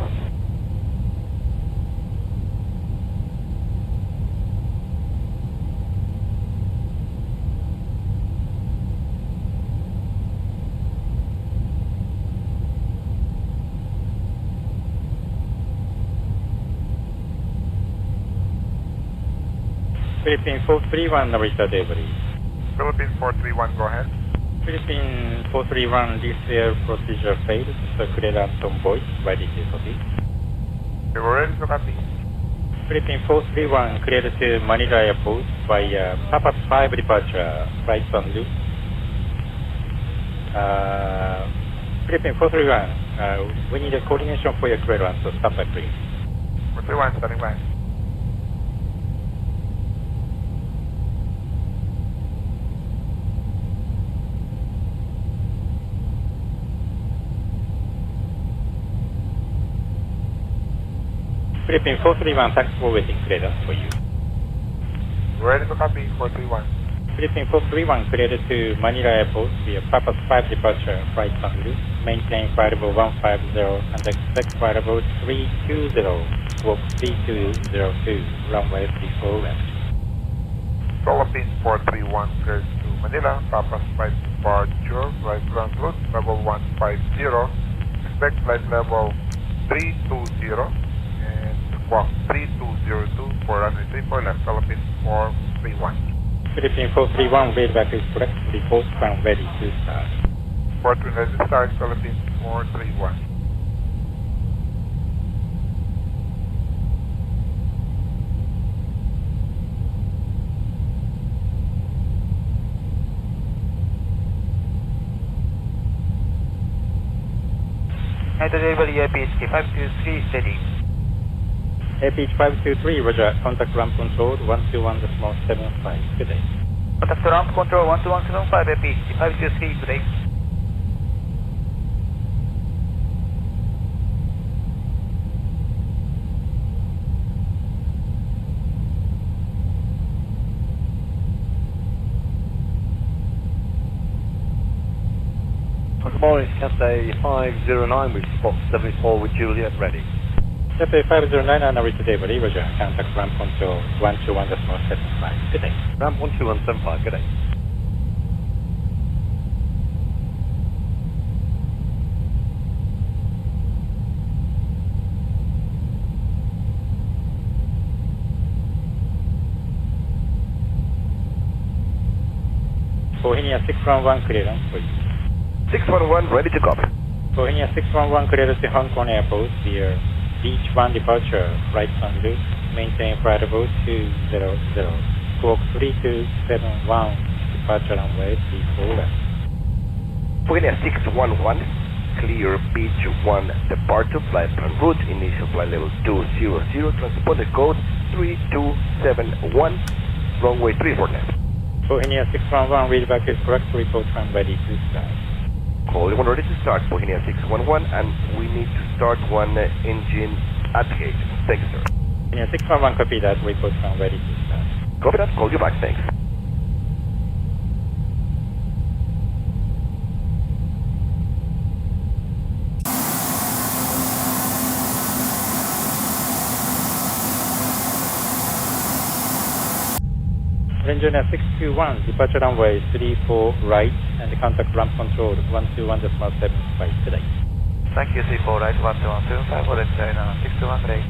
Philippine 431, Narita delivery. Philippine 431, go ahead. Philippine 431, this air procedure failed, so clearance on voice, ready to copy. We're ready to copy. Philippine 431, cleared to Manila Airport by Papa 5 departure, right on loop. Philippine 431, we need a coordination for your clearance, so stand by please. 431, standing by. Philippine 431, thanks for waiting, clearance for you. Ready to copy, 431. Philippine 431, cleared to Manila Airport via Papa 5 departure, right on route. Maintain flight level 150 and expect flight level 320, squawk 3202, runway 34 left. Philippine 431, cleared to Manila, Papa 5 departure, right ground route, level 150. Expect flight level 320. Squawk 3202 for runway 34 left, Philippine 431. Philippine 431, readback is correct, report from ready to start. 431 ready to start, Philippine 431. United delivery APH 523, ready. APH523, Roger, contact ramp control 121.75, good day. Contact ramp control 121.75, APH523, good day. Good morning, Cathay 509 with spot 74 with Juliet ready. Cathay 509 on Narita delivery, Roger, contact ramp control 121.75, good day. Ramp 12175, good day. Bohemia 611 clearance for you. 611 ready to copy. Bohemia 611 clearance to Hong Kong Airport via Beach 1 departure, right on route, maintain flight level 200, squawk 3271, departure runway 34 left. Bohemia 611, clear pitch 1 departure, flight plan route, initial flight level 200, transponder code 3271, runway 34 left. Bohemia 611, readback is correct, report time ready to start. Call one ready to start, Bohemia 611, and we need to start one engine at gate. Thank you, sir. Bohemia 611, copy that, report time ready to start. Copy that, call you back, thanks. Engineer 621, departure runway 34 right, and the contact ramp control 121.75 today. Thank you, 34 right, 12175, for China 621 today.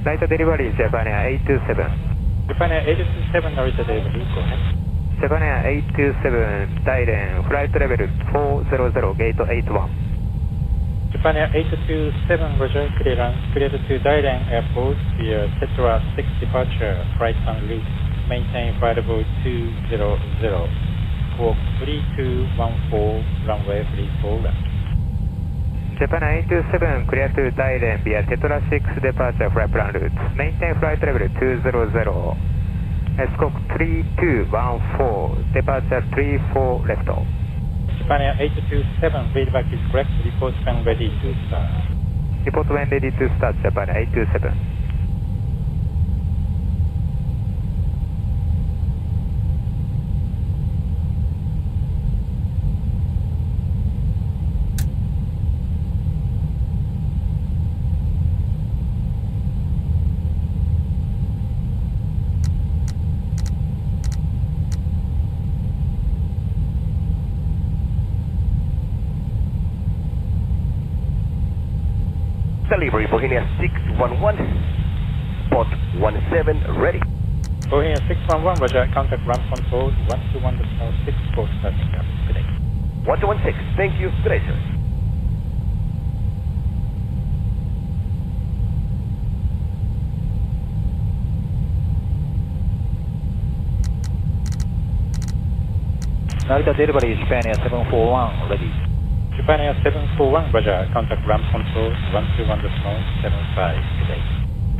Narita delivery, Japan Air 827. Japan Air 827, Narita delivery, go ahead. Japan Air 827, Thailand, flight level 400, gate 81. Japan Air 827, Roger, cleared to Thailand Airport via Tetra 6 departure, flight on route, maintain flight level 200, squawk 3214, runway 34 left. Japan Air 827, clear to Thailand via Tetra 6 departure, flight plan route, maintain flight level 200. Squawk 3214, departure 34 left. Japan Air 827, feedback is correct, report when ready to start. Report when ready to start, Japan Air 827. Delivery, Bohemia 611, spot 17, ready. Bohemia 611, Roger, contact ramp control 121.6, for starting up today. 1216, thank you, good day, sir. Narita delivery, Japan Air 741, ready. Japan Air 741, Roger, contact ramp control 121.75 today.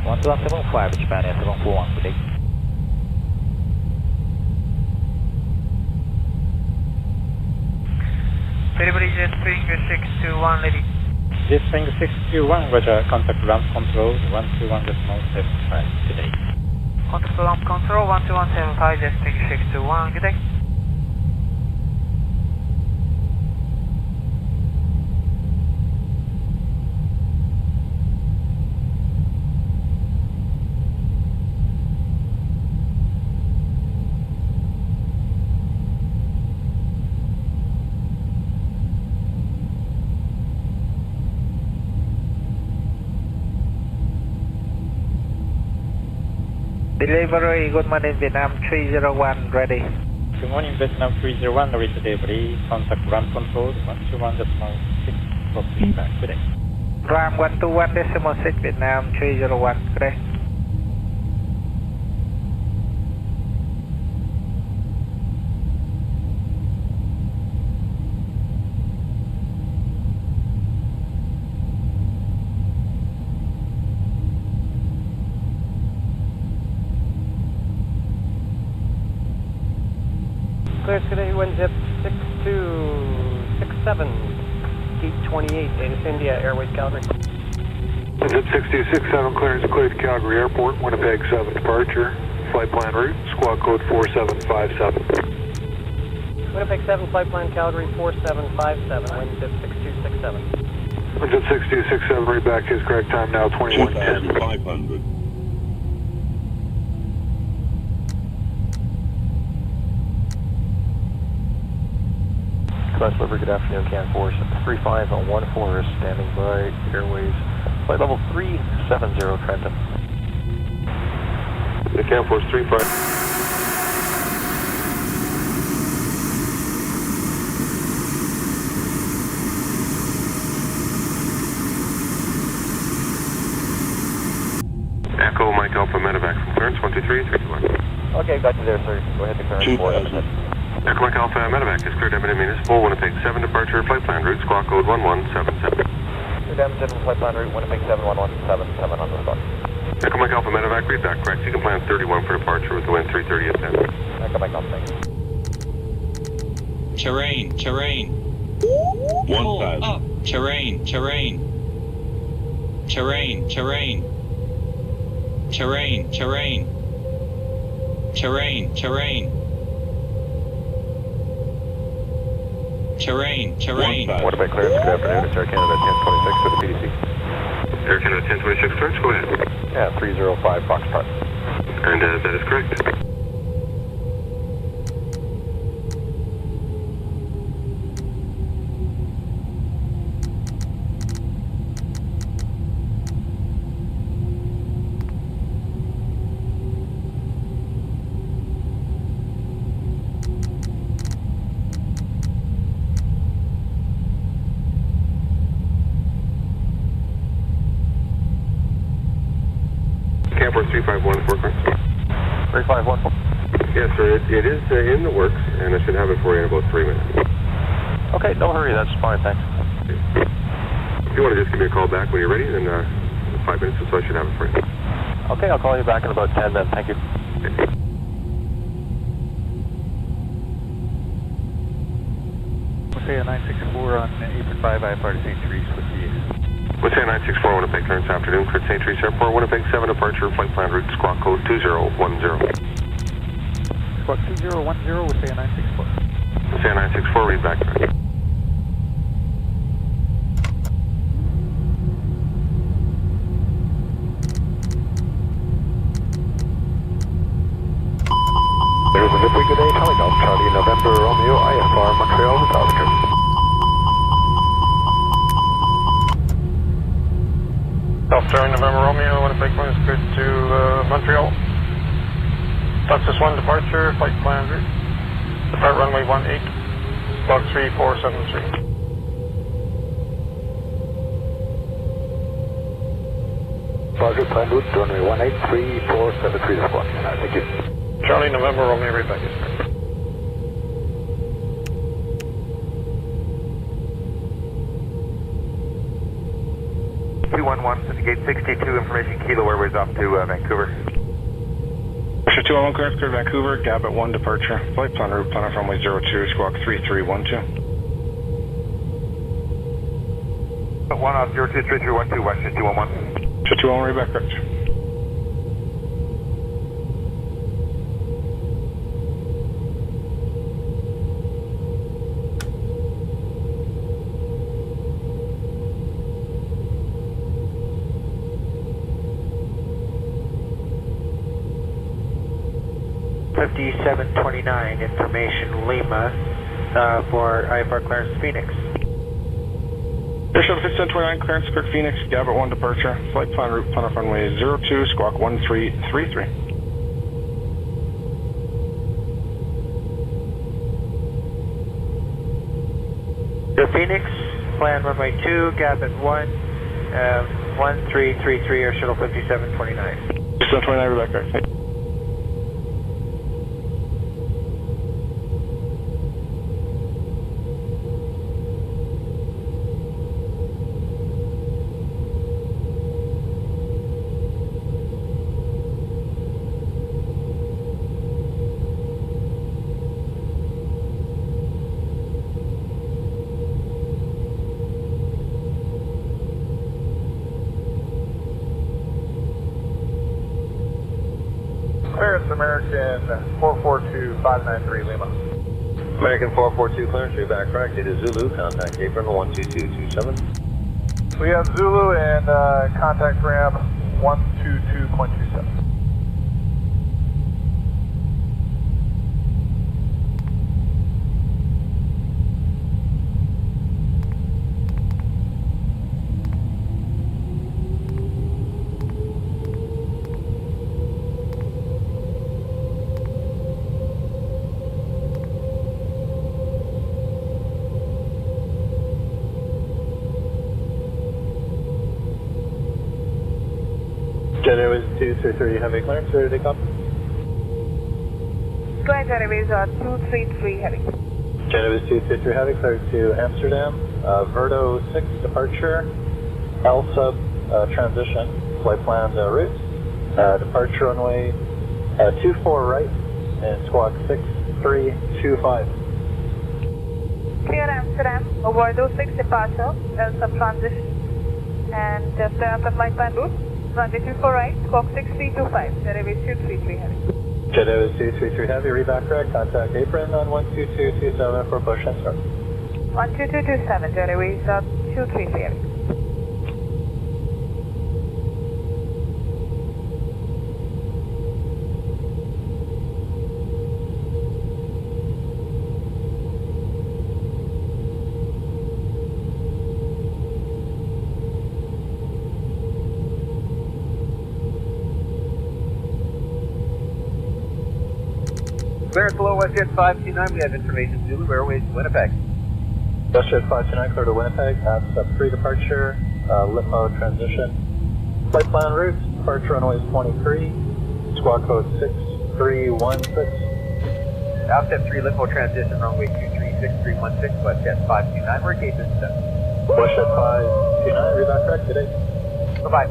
12175, Japan Air 741, today. Delivery Jet Spring 621, ready. Jet Spring 621, Roger, contact ramp control 121.75 today. Contact ramp control 12175, Jet Spring 621, good day. Delivery, good morning, Vietnam 301, ready. Good morning, Vietnam 301, Narita delivery, contact ramp control 121.6, for feedback today. Ram 121.6, Vietnam 301, ready. Clear today, WinZip 6267, Gate 28, Atis India, Airways Calgary. WinZip 6267, clearance cleared to Calgary Airport, Winnipeg 7 departure, flight plan route, squawk code 4757. Winnipeg 7, flight plan Calgary 4757, WinZip 6267. WinZip 6267, read back his correct time now, 2110. 500. Class Liver, good afternoon, CAN Force 3514 is standing by, Airways, flight level 370, Trenton. The CAN Force 35. 23, 321. Okay, got you there, sir. Go ahead to clearance 4. Echo Mike Alpha Medevac is cleared Edmonton Municipal, Winnipeg 7 departure, flight plan route, squawk code 1177. Edmonton flight plan route, Winnipeg 71177 on the spot. Echo Mike Alpha Medevac, read back correct. You can plan 31 for departure with the wind 330 at 10. Echo Mike Alpha, thanks. Terrain. 1000. Up. Terrain. Terrain. Winnipeg clearance, good afternoon. It's Air Canada 1026 to the PDC. Air Canada 1026 clearance, go ahead. Yeah, 305 Foxtrot. And that is correct. Airport 351, forecast. 3514. Yes, sir. It is in the works, and I should have it for you in about 3 minutes. Okay, no hurry. That's fine. Thanks. If you want to just give me a call back when you're ready, then 5 minutes or so I should have it for you. Okay, I'll call you back in about 10 then. Thank you. Say 964 on 8.5 IFR to St. Therese with the... What's that 964 Winnipeg clearance afternoon, cleared St. Therese Airport, Winnipeg 7 departure, flight plan route, squawk code 2010. Squawk 2010 with say 964. Say 964, read back. There's a Zipley, good day, Charlie Golf, Charlie, November, Romeo, IFR, Montreal, without the Charlie November Romeo, Winnipeg one is good to Montreal. Texas 1 departure, flight plan route. Depart runway 18, log 3473. Roger, plan route, runway 183473 squawk. Thank you. Charlie November Romeo, read back. Yes, sir. Gate 62, information Kilo Airways off to Vancouver. Russia 211 clearance, clear Vancouver, Gab at 1 departure, flight plan route, plan off runway 02, squawk 3312. 1 off 023312, Washington 211. 211, read back correct. .5729, information Lima for IFR clearance Phoenix. Airship 5729, clearance cleared Phoenix, Gab at 1 departure, flight plan route, plan off runway 02, squawk 1333. Phoenix, plan runway 2, Gab at 1, 1333, Air Shuttle 5729. 5729, Rebecca. Clearance American 442593 Lima. American 442 clearance, you're back correct. It is Zulu, contact apron 12227. We have Zulu and contact ramp 122.27. Jet Airways 2330, have a clearance, ready to take off? Go ahead, Airways 233 heavy. Genevieve 233 heavy, cleared to Amsterdam. Verdo 6 departure. L sub transition. Flight plan route. Departure runway 24 right and squawk 6325. Clear Amsterdam. Verdo 6 departure. L sub transition. And just after flight plan route. Runway 24 right, squawk 6325. Airways 233 heavy. Genevieve 233 heavy, reback correct. Contact apron on 12227 for push and start. 12227, Airways 233 heavy. Clearance below WestJet 529, we have information Zulu Airways Winnipeg. WestJet 529, clear to Winnipeg, pass up 3 departure, limo transition. Flight plan route, departure runway 23, squawk code 6316. Now step 3 limo transition runway 236316, WestJet 529, we're gate this step. WestJet 529, reback correct, good day. Bye-bye.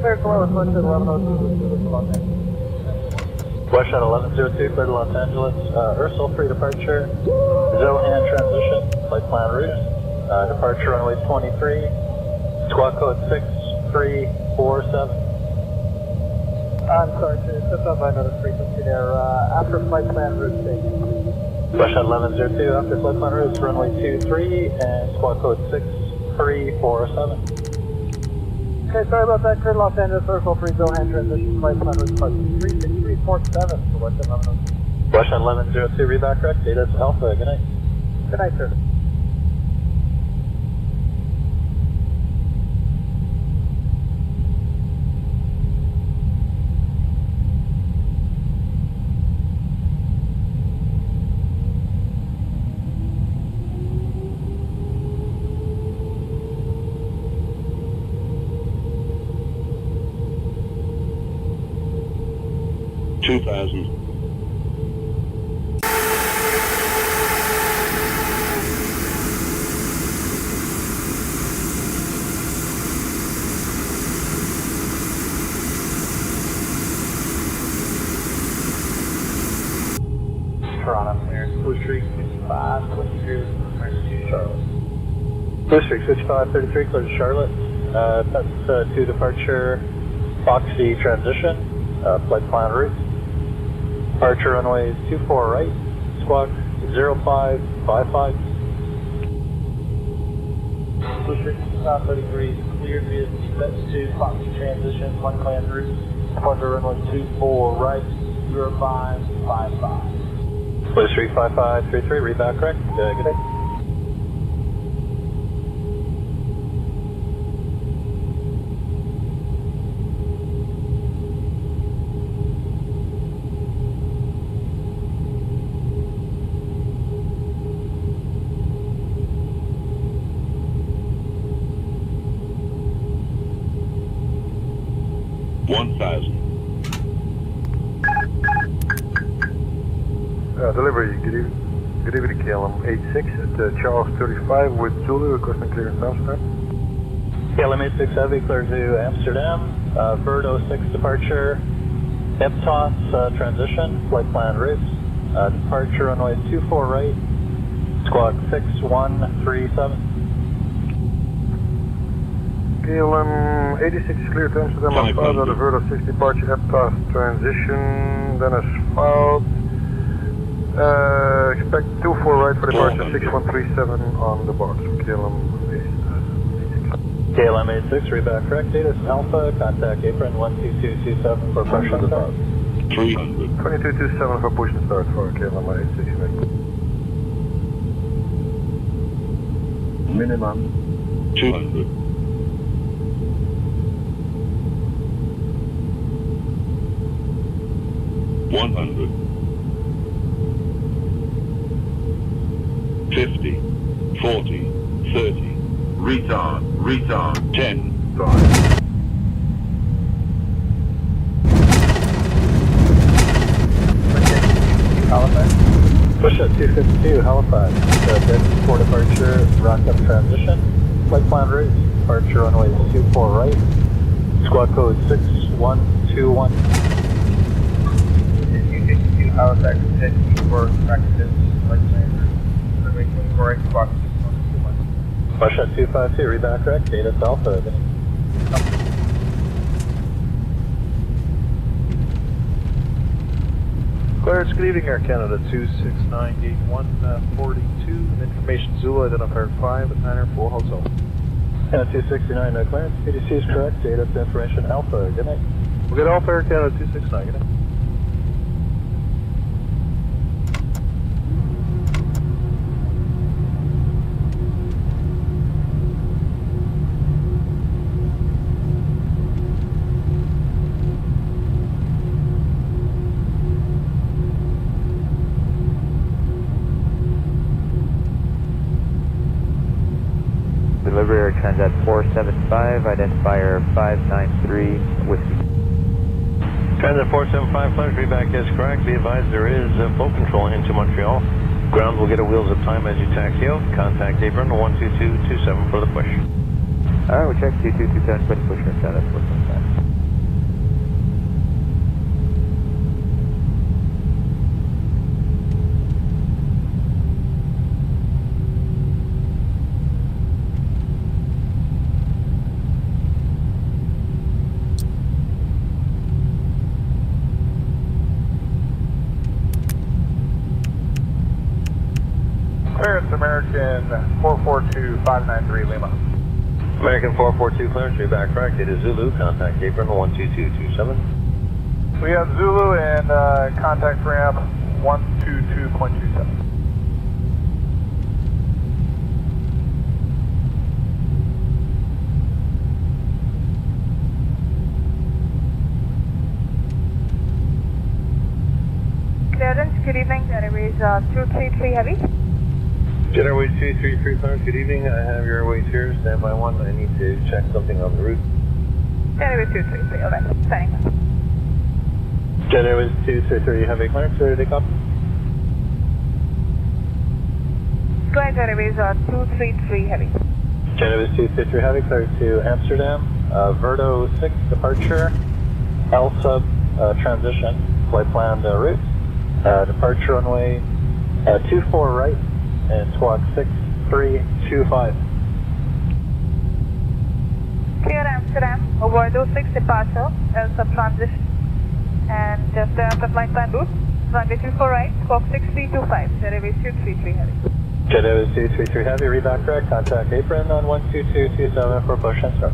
Clear below WestJet 1102, WestJet 1102, clear to Los Angeles, Ursel 3 departure, Zohan transition, flight plan route, departure runway 23, squawk code 6347. I'm sorry, to step up by another frequency there. After flight plan route, thank you. WestJet 1102, after flight plan route, runway 23 and squawk code 6347. Okay, sorry about that. Clear Los Angeles, Ursel 3, Zohan transition, flight plan route, 36347 for WestJet 1102. WestJet 1102, reback correct, data is Alpha, good night. Good night, sir. Toronto, clearance, Blue Streak 55, 22, clearance to Charlotte. Blue Streak 5533, clear to Charlotte. That's to departure, Foxy transition, flight plan route. Departure runway 24 right, squawk 0555. Blue Streak 5533, cleared via set to Foxy transition, flight plan route. Departure runway 24 right, 0555. Blue Streak 5533, reback correct. Good day. Delivery, good evening, KLM 86 at Charles 35 with Zulu, requesting clearance Amsterdam. KLM 86 Heavy, clear to Amsterdam. Verdo 6 departure, Eptos transition, flight plan route. Departure runway 24 right, squawk 6137. KLM 86 is clear to Amsterdam, Alpha, the Verdo 6 departure, Eptos transition, then asphalt. Expect 24 right for departure, 6137 on the box from KLM 86. KLM 86, reback correct, data is Alpha, contact apron 12227 for push and start. 2227 for push and start for KLM 86. Minimum 200. 100. 50, 40, 30. Retard. 10, 5. Halifax. Push at 252, Halifax. Dead for departure, rock up transition. Flight plan route, departure runway 24 right. Squawk code 6121. 252, Halifax, dead for practice, flight plan route. Runway 24 right, squawk 6121. Push at 252, read back correct, data Alpha. Clarence, good evening, Air Canada 2698142. Information Zulu identifier 5 at 904 Hotel. Canada 269, Clarence. PDC is correct, data information Alpha. Good night. We'll get Alpha Air Canada 269. Good night. Delivery Air Transat 475, identifier 593, Whiskey. Transat 475, Clarence, readback is correct. Be advised there is full control into Montreal. Ground will get a wheels of time as you taxi out. Contact apron 12227 for the push. Alright, we'll check 2227 for the push, Air Transat 475. Clarence, American 442593 Lima. American 442, Clarence, readback correct. It is Zulu, contact apron 12227. We have Zulu and contact ramp 122.27. Clearance, good evening, Airways 233 Heavy. Airways 233, Clarence, good evening. I have your Airways here, standby 1. I need to check something on the route. Airways 233, alright, signing off. Jet Airways 233, Heavy Clarence, ready to take off? Go ahead, Airways 233 Heavy. Jet Airways 233 Heavy, clear to Amsterdam. Verdo 6 departure, L sub transition, flight plan route. Departure runway 24 right and squawk 6325. Clear Amsterdam, Verdo 6 departure, L sub transition, and just after flight plan route, runway 24 right, squawk 6325, Jet Airways 233 Heavy. Jet Airways 233 Heavy, readback correct, contact apron on 12227 for push and start.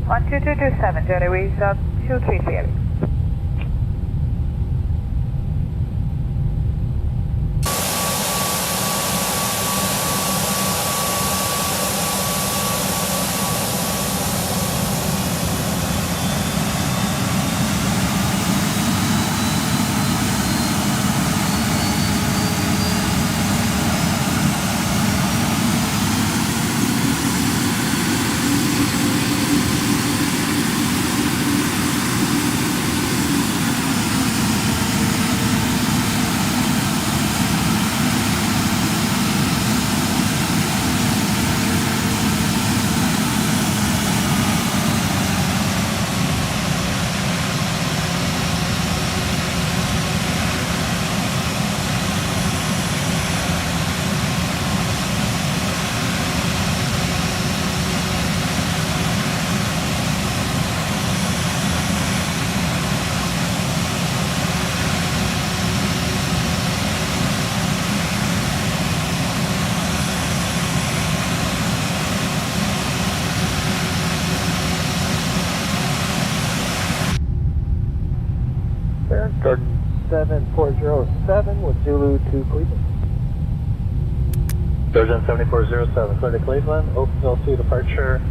12227, Jet Airways 233 Heavy. Garden 7407 with Zulu to Cleveland. Garden 7407, clear to Cleveland. Oakville 2 departure,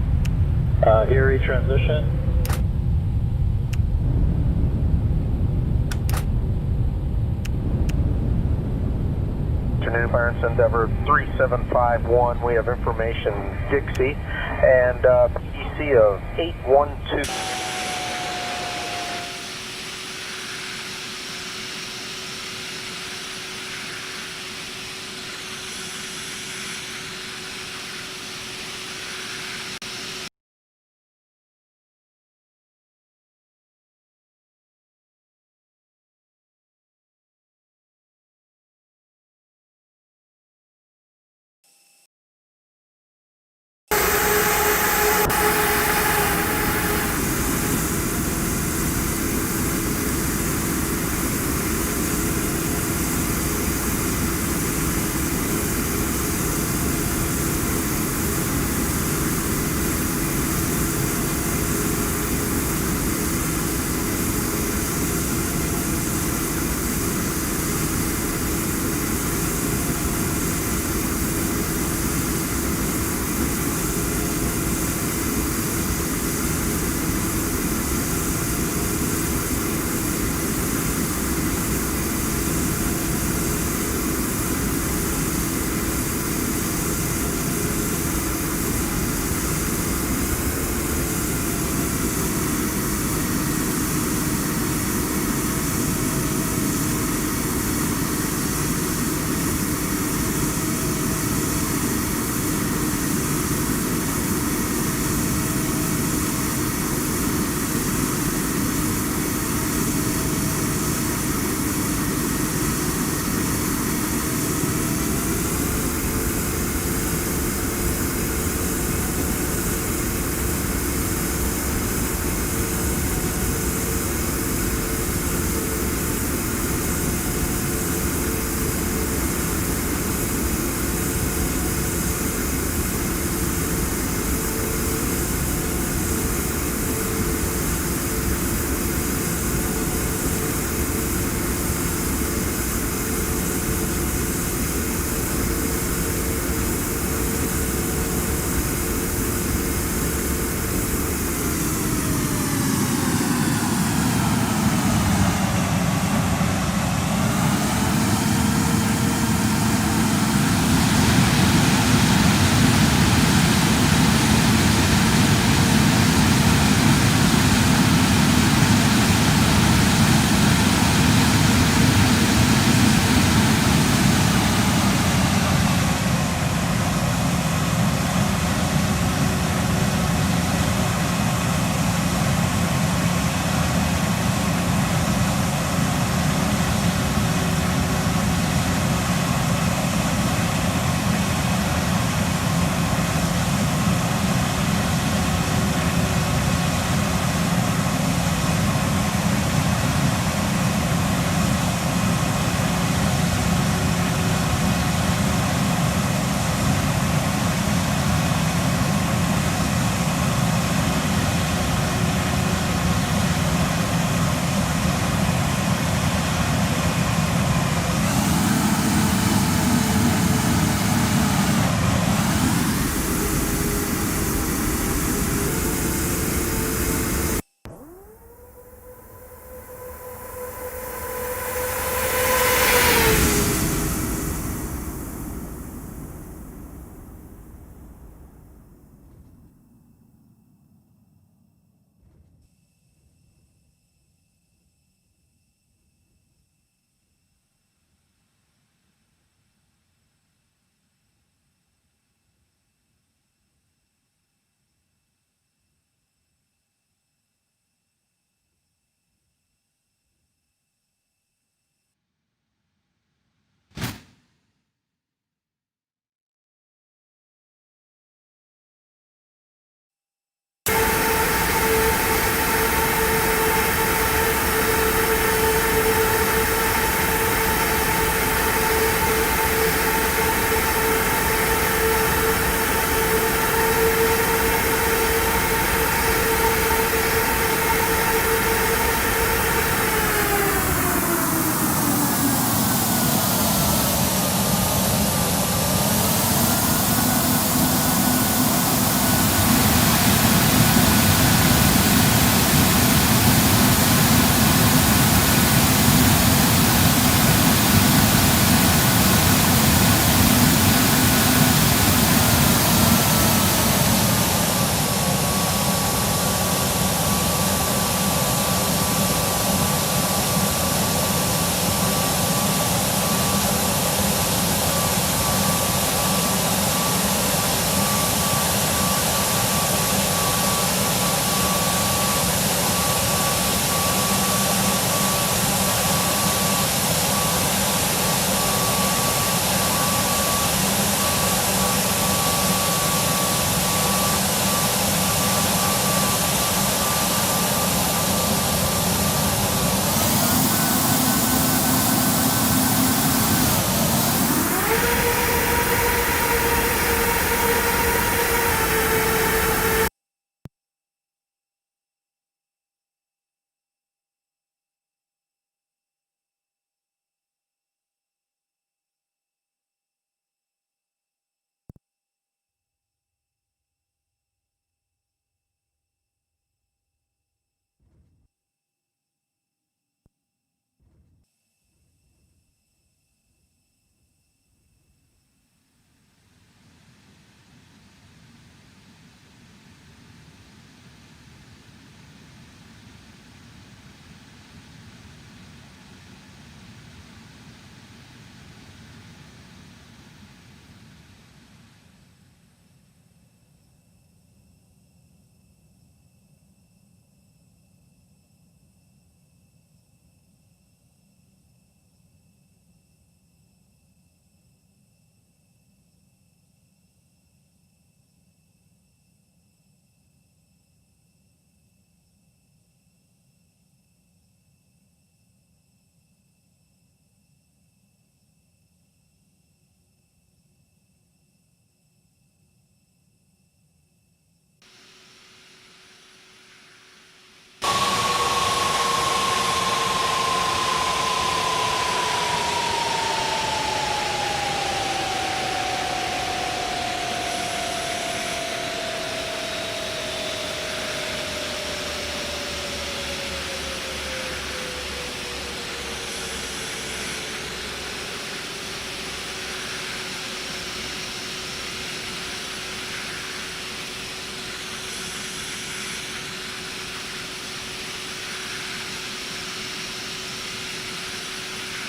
Erie transition. afternoon, Pirates Endeavor 3751. We have information Dixie and PDC of 812.